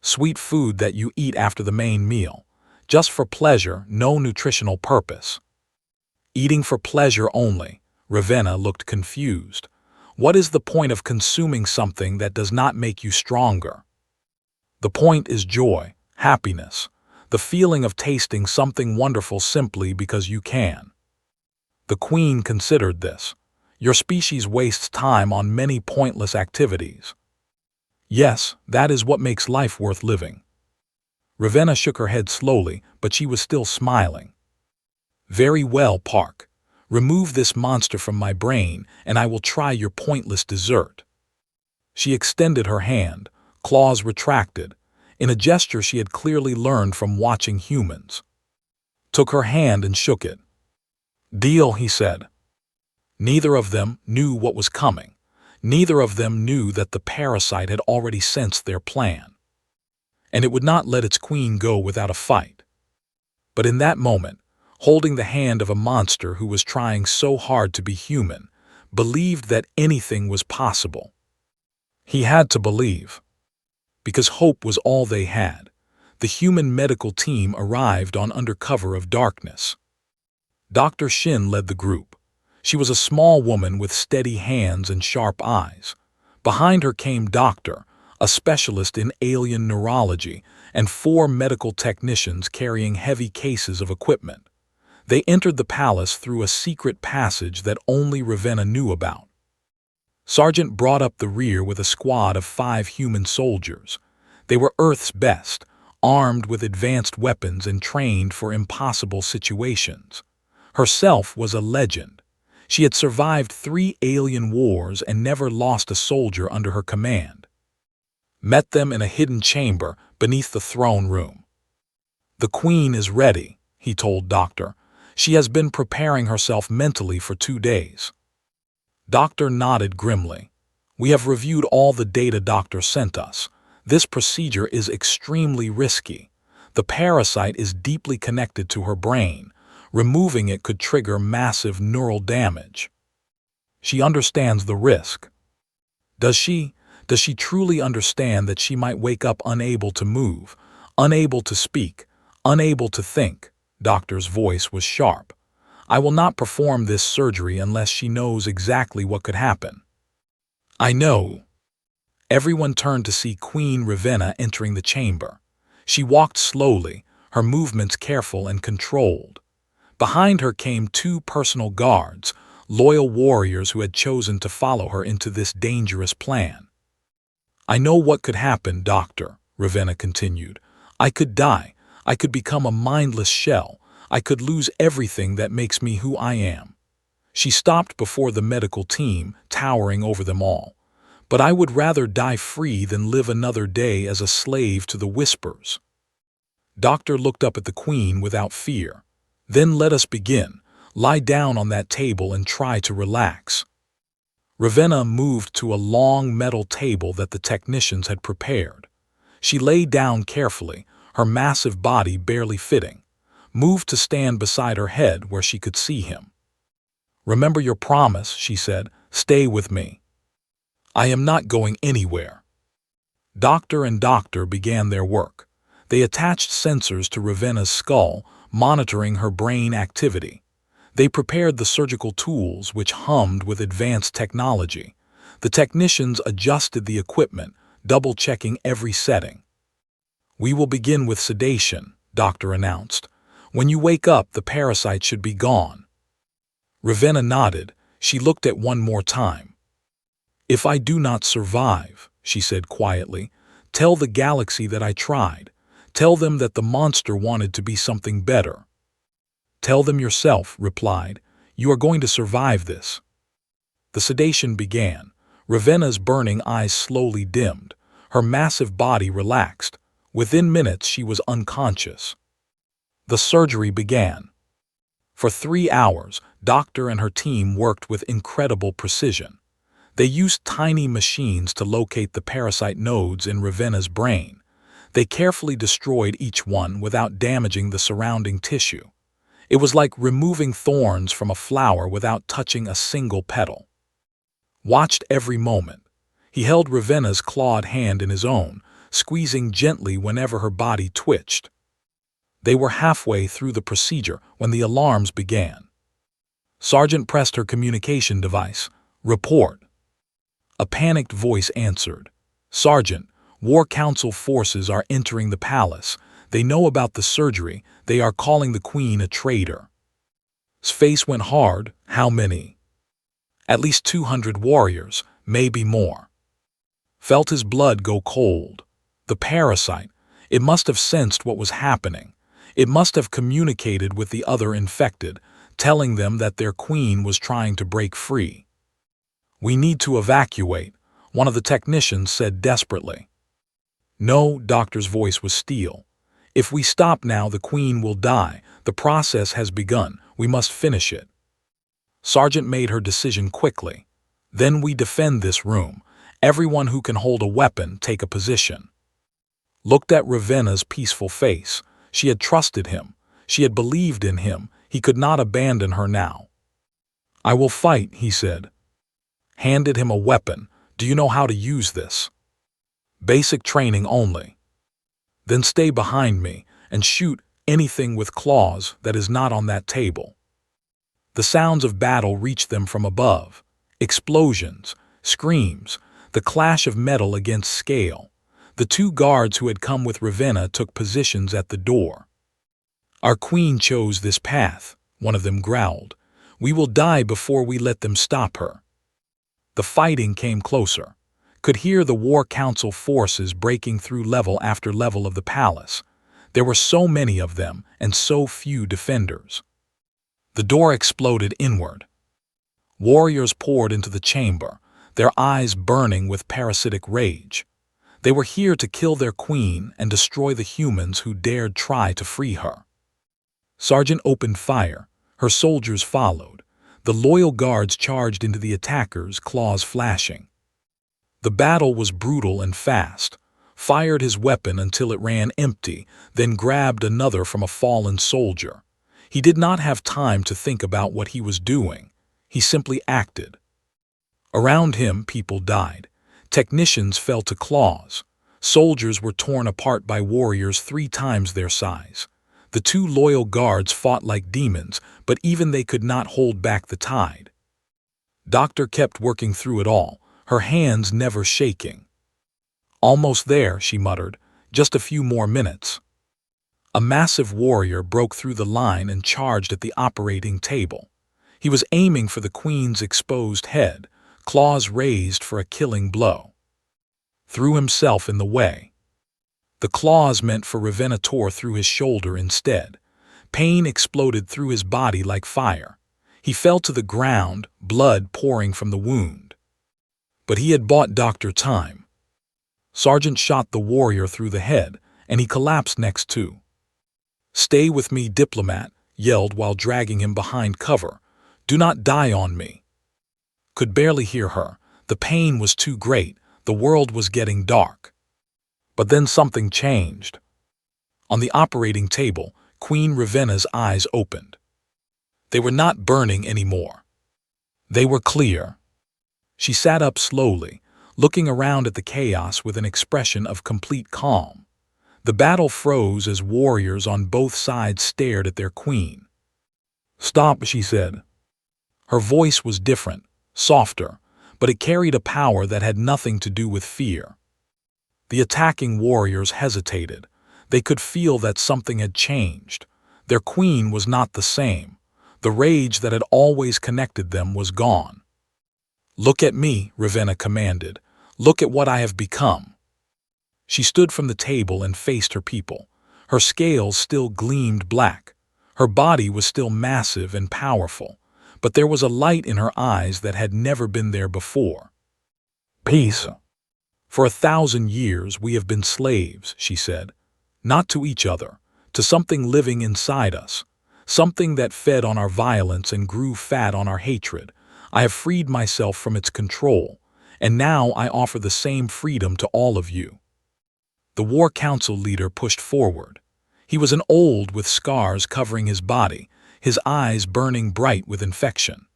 Sweet food that you eat after the main meal. Just for pleasure, no nutritional purpose. Eating for pleasure only. Ravenna looked confused. What is the point of consuming something that does not make you stronger? The point is joy, happiness, the feeling of tasting something wonderful simply because you can. The Queen considered this. Your species wastes time on many pointless activities. Yes, that is what makes life worth living. Ravenna shook her head slowly, but she was still smiling. Very well, Park. Remove this monster from my brain, and I will try your pointless dessert. She extended her hand, claws retracted, in a gesture she had clearly learned from watching humans. Took her hand and shook it. Deal, he said. Neither of them knew what was coming. Neither of them knew that the parasite had already sensed their plan. And it would not let its queen go without a fight. But in that moment, holding the hand of a monster who was trying so hard to be human, believed that anything was possible. He had to believe. Because hope was all they had. The human medical team arrived under cover of darkness. Dr. Shin led the group. She was a small woman with steady hands and sharp eyes. Behind her came Doctor, a specialist in alien neurology, and 4 medical technicians carrying heavy cases of equipment. They entered the palace through a secret passage that only Ravenna knew about. Sergeant brought up the rear with a squad of 5 human soldiers. They were Earth's best, armed with advanced weapons and trained for impossible situations. Herself was a legend. She had survived 3 alien wars and never lost a soldier under her command. Met them in a hidden chamber beneath the throne room. "The Queen is ready," he told Doctor. "She has been preparing herself mentally for 2 days." Doctor nodded grimly. "We have reviewed all the data Doctor sent us. This procedure is extremely risky. The parasite is deeply connected to her brain. Removing it could trigger massive neural damage." "She understands the risk." Does she truly understand that she might wake up unable to move, unable to speak, unable to think?" Doctor's voice was sharp. "I will not perform this surgery unless she knows exactly what could happen." "I know." Everyone turned to see Queen Ravenna entering the chamber. She walked slowly, her movements careful and controlled. Behind her came 2 personal guards, loyal warriors who had chosen to follow her into this dangerous plan. "I know what could happen, Doctor," Ravenna continued. "I could die. I could become a mindless shell. I could lose everything that makes me who I am." She stopped before the medical team, towering over them all. "But I would rather die free than live another day as a slave to the whispers." Doctor looked up at the Queen without fear. "Then let us begin. Lie down on that table and try to relax." Ravenna moved to a long metal table that the technicians had prepared. She lay down carefully, her massive body barely fitting, moved to stand beside her head where she could see him. "Remember your promise," she said. "Stay with me." "I am not going anywhere." Doctor and Doctor began their work. They attached sensors to Ravenna's skull, monitoring her brain activity. They prepared the surgical tools, which hummed with advanced technology. The technicians adjusted the equipment, double-checking every setting. "We will begin with sedation," Doctor announced. "When you wake up, the parasite should be gone." Ravenna nodded. She looked at one more time. "If I do not survive," she said quietly, "tell the galaxy that I tried. Tell them that the monster wanted to be something better." "Tell them yourself," replied. "You are going to survive this." The sedation began. Ravenna's burning eyes slowly dimmed. Her massive body relaxed. Within minutes, she was unconscious. The surgery began. For 3 hours, Doctor and her team worked with incredible precision. They used tiny machines to locate the parasite nodes in Ravenna's brain. They carefully destroyed each one without damaging the surrounding tissue. It was like removing thorns from a flower without touching a single petal. Watched every moment. He held Ravenna's clawed hand in his own, squeezing gently whenever her body twitched. They were halfway through the procedure when the alarms began. Sergeant pressed her communication device. "Report." A panicked voice answered. "Sergeant, War Council forces are entering the palace. They know about the surgery. They are calling the Queen a traitor." His face went hard. "How many?" "At least 200 warriors, maybe more." Felt his blood go cold. The parasite, it must have sensed what was happening. It must have communicated with the other infected, telling them that their queen was trying to break free. "We need to evacuate," one of the technicians said desperately. "No," Doctor's voice was steel. "If we stop now, the Queen will die. The process has begun. We must finish it." Sergeant made her decision quickly. "Then we defend this room. Everyone who can hold a weapon, take a position." Looked at Ravenna's peaceful face. She had trusted him. She had believed in him. He could not abandon her now. "I will fight," he said. Handed him a weapon. "Do you know how to use this?" "Basic training only." "Then stay behind me and shoot anything with claws that is not on that table." The sounds of battle reached them from above. Explosions, screams. The clash of metal against scale. The two guards who had come with Ravenna took positions at the door. "Our queen chose this path," one of them growled. "We will die before we let them stop her." The fighting came closer. Could hear the War Council forces breaking through level after level of the palace. There were so many of them and so few defenders. The door exploded inward. Warriors poured into the chamber, their eyes burning with parasitic rage. They were here to kill their queen and destroy the humans who dared try to free her. Sergeant opened fire. Her soldiers followed. The loyal guards charged into the attackers, claws flashing. The battle was brutal and fast. Fired his weapon until it ran empty, then grabbed another from a fallen soldier. He did not have time to think about what he was doing. He simply acted. Around him, people died. Technicians fell to claws. Soldiers were torn apart by warriors 3 times their size. The 2 loyal guards fought like demons, but even they could not hold back the tide. Doctor kept working through it all, her hands never shaking. "Almost there," she muttered. "Just a few more minutes." A massive warrior broke through the line and charged at the operating table. He was aiming for the queen's exposed head, claws raised for a killing blow. Threw himself in the way. The claws meant for Ravenna tore through his shoulder instead. Pain exploded through his body like fire. He fell to the ground, blood pouring from the wound. But he had bought Doctor time. Sergeant shot the warrior through the head, and he collapsed next to. "Stay with me, diplomat," yelled while dragging him behind cover. "Do not die on me." Could barely hear her. The pain was too great. The world was getting dark. But then something changed. On the operating table, Queen Ravenna's eyes opened. They were not burning anymore. They were clear. She sat up slowly, looking around at the chaos with an expression of complete calm. The battle froze as warriors on both sides stared at their queen. "Stop," she said. Her voice was different, softer, but it carried a power that had nothing to do with fear. The attacking warriors hesitated. They could feel that something had changed. Their queen was not the same. The rage that had always connected them was gone. "Look at me," Ravenna commanded. "Look at what I have become." She stood from the table and faced her people. Her scales still gleamed black. Her body was still massive and powerful, but there was a light in her eyes that had never been there before. "Peace. For 1,000 years we have been slaves," she said. "Not to each other, to something living inside us. Something that fed on our violence and grew fat on our hatred. I have freed myself from its control, and now I offer the same freedom to all of you." The War Council leader pushed forward. He was an old with scars covering his body, his eyes burning bright with infection.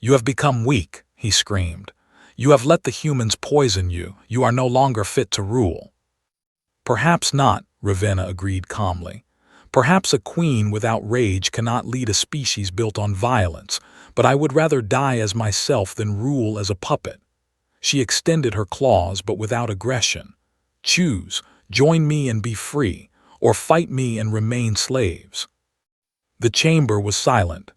"You have become weak," he screamed. "You have let the humans poison you. You are no longer fit to rule." "Perhaps not," Ravenna agreed calmly. "Perhaps a queen without rage cannot lead a species built on violence, but I would rather die as myself than rule as a puppet." She extended her claws but without aggression. "Choose, join me and be free, or fight me and remain slaves." The chamber was silent.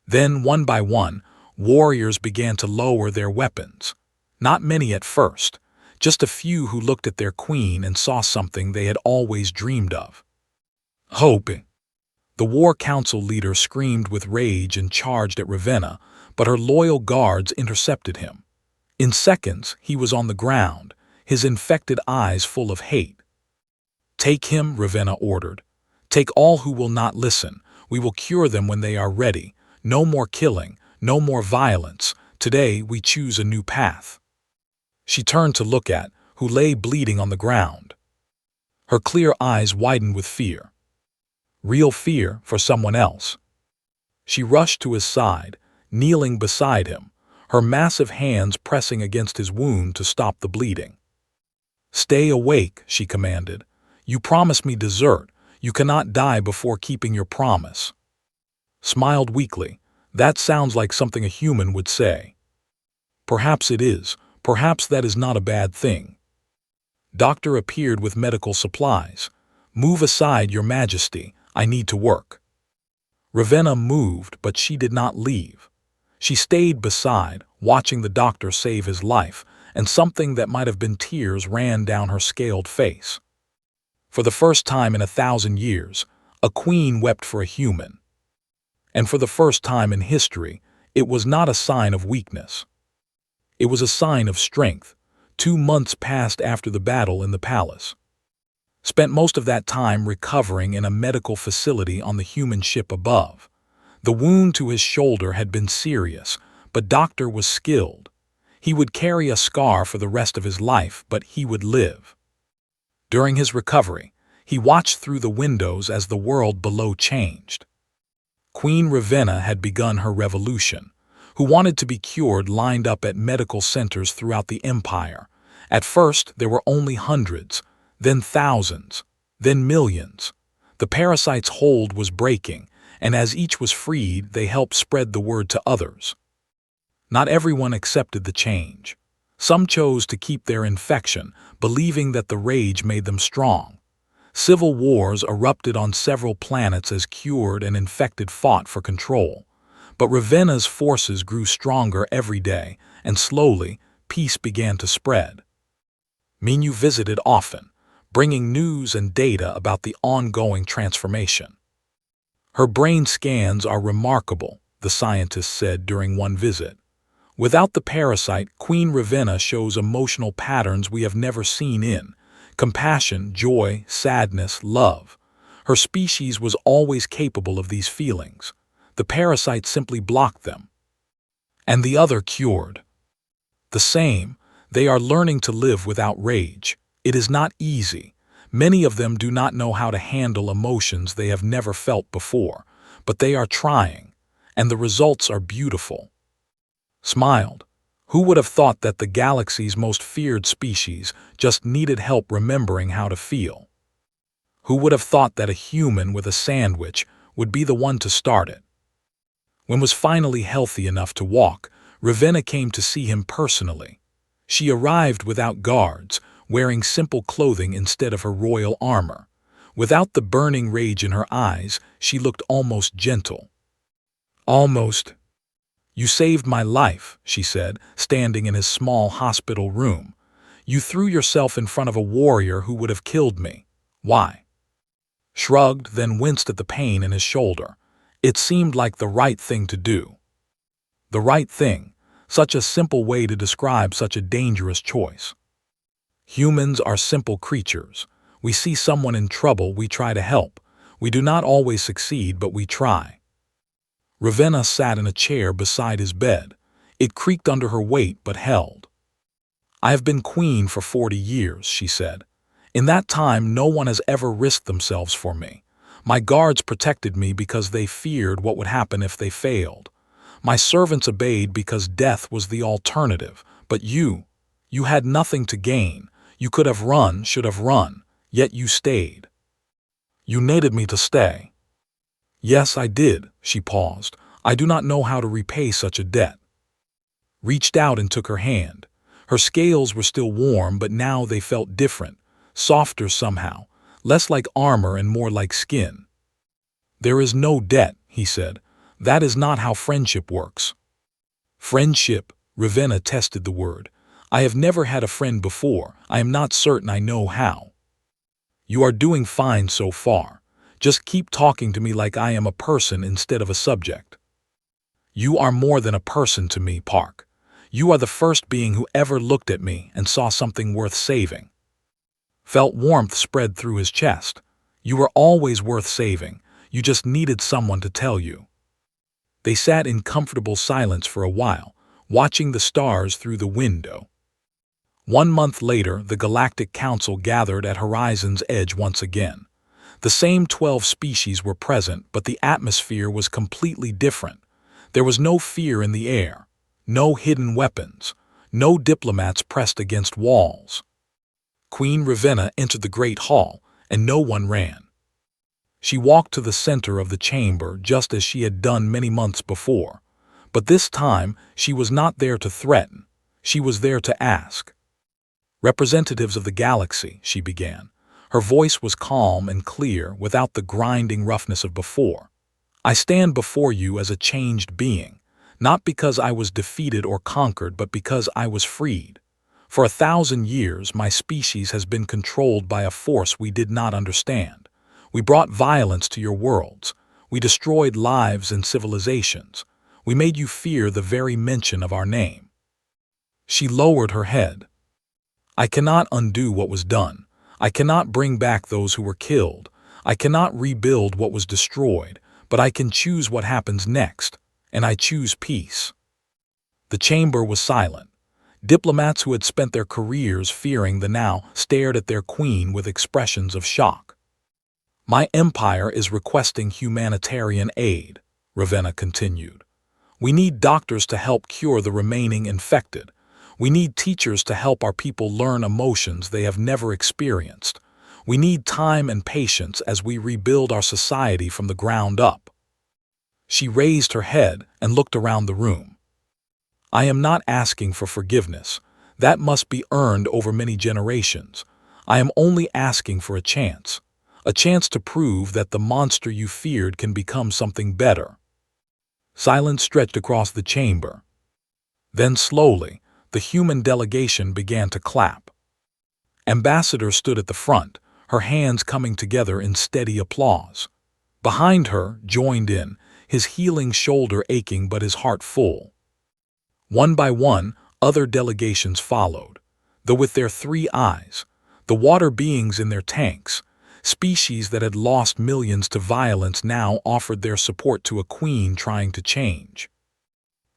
Then, one by one, warriors began to lower their weapons. Not many at first, just a few who looked at their queen and saw something they had always dreamed of. "Hope!" The War Council leader screamed with rage and charged at Ravenna, but her loyal guards intercepted him. In seconds, he was on the ground, his infected eyes full of hate. "Take him," Ravenna ordered. "Take all who will not listen. We will cure them when they are ready. No more killing, no more violence. Today we choose a new path." She turned to look at, who lay bleeding on the ground. Her clear eyes widened with fear. Real fear for someone else. She rushed to his side, kneeling beside him, her massive hands pressing against his wound to stop the bleeding. "Stay awake," she commanded. "You promised me dessert. You cannot die before keeping your promise." Smiled weakly. "That sounds like something a human would say." "Perhaps it is, Perhaps that is not a bad thing. Doctor appeared with medical supplies. Move aside, Your Majesty, I need to work. Ravenna moved, but she did not leave. She stayed beside, watching the doctor save his life, and something that might have been tears ran down her scaled face. For the first time in 1,000 years, a queen wept for a human. And for the first time in history, it was not a sign of weakness. It was a sign of strength. 2 months passed after the battle in the palace. Spent most of that time recovering in a medical facility on the human ship above. The wound to his shoulder had been serious, but Doctor was skilled. He would carry a scar for the rest of his life, but he would live. During his recovery, he watched through the windows as the world below changed. Queen Ravenna had begun her revolution. Who wanted to be cured lined up at medical centers throughout the empire. At first, there were only hundreds, then thousands, then millions. The parasite's hold was breaking, and as each was freed, they helped spread the word to others. Not everyone accepted the change. Some chose to keep their infection, believing that the rage made them strong. Civil wars erupted on several planets as cured and infected fought for control. But Ravenna's forces grew stronger every day, and slowly, peace began to spread. Minu visited often, bringing news and data about the ongoing transformation. Her brain scans are remarkable, the scientist said during one visit. Without the parasite, Queen Ravenna shows emotional patterns we have never seen in compassion, joy, sadness, love. Her species was always capable of these feelings. The parasite simply blocked them. And the other cured. The same, they are learning to live without rage. It is not easy. Many of them do not know how to handle emotions they have never felt before, but they are trying, and the results are beautiful. Smiled. Who would have thought that the galaxy's most feared species just needed help remembering how to feel? Who would have thought that a human with a sandwich would be the one to start it? When was finally healthy enough to walk, Ravenna came to see him personally. She arrived without guards, wearing simple clothing instead of her royal armor. Without the burning rage in her eyes, she looked almost gentle. Almost. You saved my life, she said, standing in his small hospital room. You threw yourself in front of a warrior who would have killed me. Why? Shrugged, then winced at the pain in his shoulder. It seemed like the right thing to do. The right thing, such a simple way to describe such a dangerous choice. Humans are simple creatures. We see someone in trouble, we try to help. We do not always succeed, but we try. Ravenna sat in a chair beside his bed. It creaked under her weight, but held. I have been queen for 40 years, she said. In that time, no one has ever risked themselves for me. My guards protected me because they feared what would happen if they failed. My servants obeyed because death was the alternative. But you had nothing to gain. You could have run, should have run, yet you stayed. You needed me to stay. Yes, I did, she paused. I do not know how to repay such a debt. Reached out and took her hand. Her scales were still warm, but now they felt different, softer somehow, less like armor and more like skin. There is no debt, he said. That is not how friendship works. Friendship, Ravenna tested the word. I have never had a friend before. I am not certain I know how. You are doing fine so far. Just keep talking to me like I am a person instead of a subject. You are more than a person to me, Park. You are the first being who ever looked at me and saw something worth saving. Felt warmth spread through his chest. You were always worth saving. You just needed someone to tell you. They sat in comfortable silence for a while, watching the stars through the window. 1 month later, the Galactic Council gathered at Horizon's edge once again. The same 12 species were present, but the atmosphere was completely different. There was no fear in the air, no hidden weapons, no diplomats pressed against walls. Queen Ravenna entered the great hall, and no one ran. She walked to the center of the chamber just as she had done many months before. But this time, she was not there to threaten. She was there to ask. "Representatives of the galaxy," she began. Her voice was calm and clear, without the grinding roughness of before. "I stand before you as a changed being, not because I was defeated or conquered, but because I was freed. For 1,000 years, my species has been controlled by a force we did not understand. We brought violence to your worlds. We destroyed lives and civilizations. We made you fear the very mention of our name." She lowered her head. "I cannot undo what was done. I cannot bring back those who were killed. I cannot rebuild what was destroyed, but I can choose what happens next, and I choose peace." The chamber was silent. Diplomats who had spent their careers fearing the now stared at their queen with expressions of shock. "My empire is requesting humanitarian aid," Ravenna continued. "We need doctors to help cure the remaining infected. We need teachers to help our people learn emotions they have never experienced. We need time and patience as we rebuild our society from the ground up." She raised her head and looked around the room. "I am not asking for forgiveness. That must be earned over many generations. I am only asking for a chance to prove that the monster you feared can become something better." Silence stretched across the chamber. Then slowly, the human delegation began to clap. Ambassador stood at the front, her hands coming together in steady applause. Behind her, joined in, his healing shoulder aching but his heart full. One by one, other delegations followed, though with their 3 eyes, the water beings in their tanks, species that had lost millions to violence, now offered their support to a queen trying to change.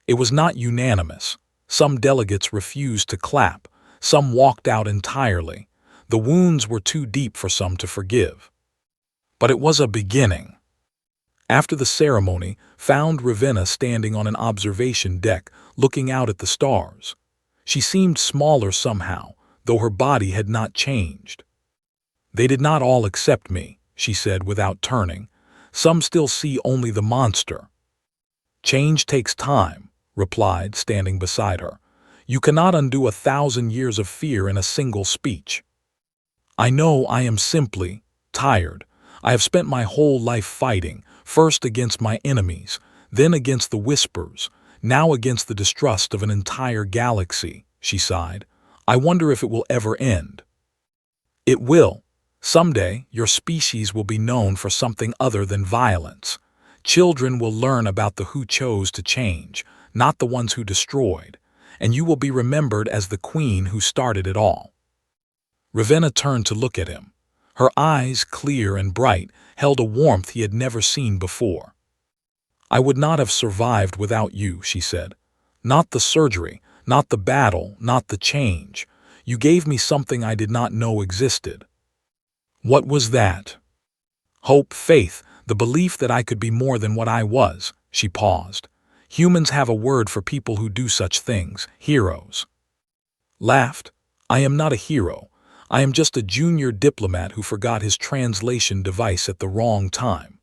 It was not unanimous. Some delegates refused to clap, some walked out entirely. The wounds were too deep for some to forgive. But it was a beginning. After the ceremony, found Ravenna standing on an observation deck, looking out at the stars. She seemed smaller somehow, though her body had not changed. "They did not all accept me," she said without turning. "Some still see only the monster." "Change takes time," replied, standing beside her. "You cannot undo 1,000 years of fear in a single speech." "I know I am simply tired. I have spent my whole life fighting, first against my enemies, then against the whispers, now against the distrust of an entire galaxy," she sighed. "I wonder if it will ever end." "It will. Someday, your species will be known for something other than violence. Children will learn about the who chose to change, not the ones who destroyed, and you will be remembered as the queen who started it all." Ravenna turned to look at him. Her eyes, clear and bright, held a warmth he had never seen before. "I would not have survived without you," she said. "Not the surgery, not the battle, not the change. You gave me something I did not know existed." "What was that?" "Hope, faith, the belief that I could be more than what I was." She paused. "Humans have a word for people who do such things, heroes." Laughed. "I am not a hero. I am just a junior diplomat who forgot his translation device at the wrong time."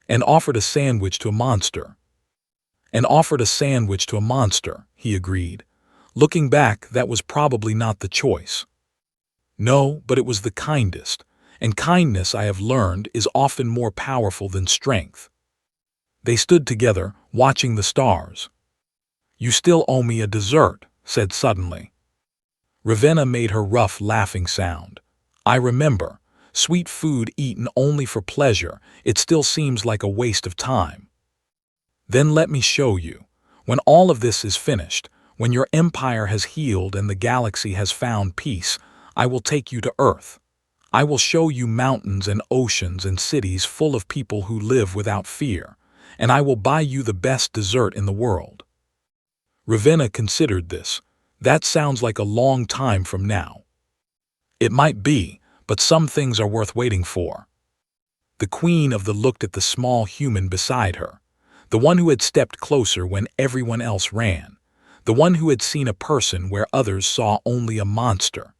"And offered a sandwich to a monster." "And offered a sandwich to a monster," he agreed. "Looking back, that was probably not the choice." "No, but it was the kindest. And kindness, I have learned, is often more powerful than strength." They stood together, watching the stars. "You still owe me a dessert," said suddenly. Ravenna made her rough, laughing sound. "I remember. Sweet food eaten only for pleasure, it still seems like a waste of time." "Then let me show you. When all of this is finished, when your empire has healed and the galaxy has found peace, I will take you to Earth. I will show you mountains and oceans and cities full of people who live without fear, and I will buy you the best dessert in the world." Ravenna considered this. "That sounds like a long time from now." "It might be, but some things are worth waiting for." The Queen of the looked at the small human beside her, the one who had stepped closer when everyone else ran, the one who had seen a person where others saw only a monster.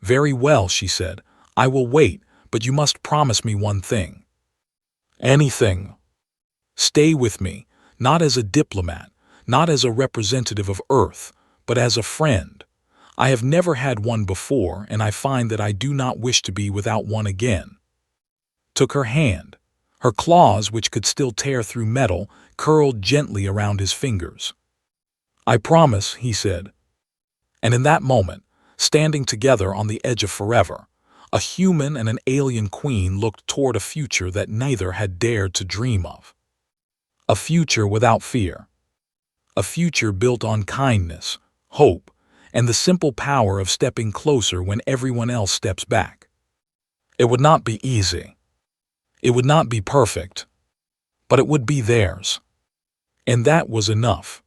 "Very well," she said. "I will wait, but you must promise me one thing." "Anything." "Stay with me, not as a diplomat, not as a representative of Earth, but as a friend. I have never had one before, and I find that I do not wish to be without one again. Took her hand. Her claws, which could still tear through metal, curled gently around his fingers. "I promise," he said. And in that moment, standing together on the edge of forever, a human and an alien queen looked toward a future that neither had dared to dream of. A future without fear. A future built on kindness, hope, and the simple power of stepping closer when everyone else steps back. It would not be easy. It would not be perfect. But it would be theirs. And that was enough.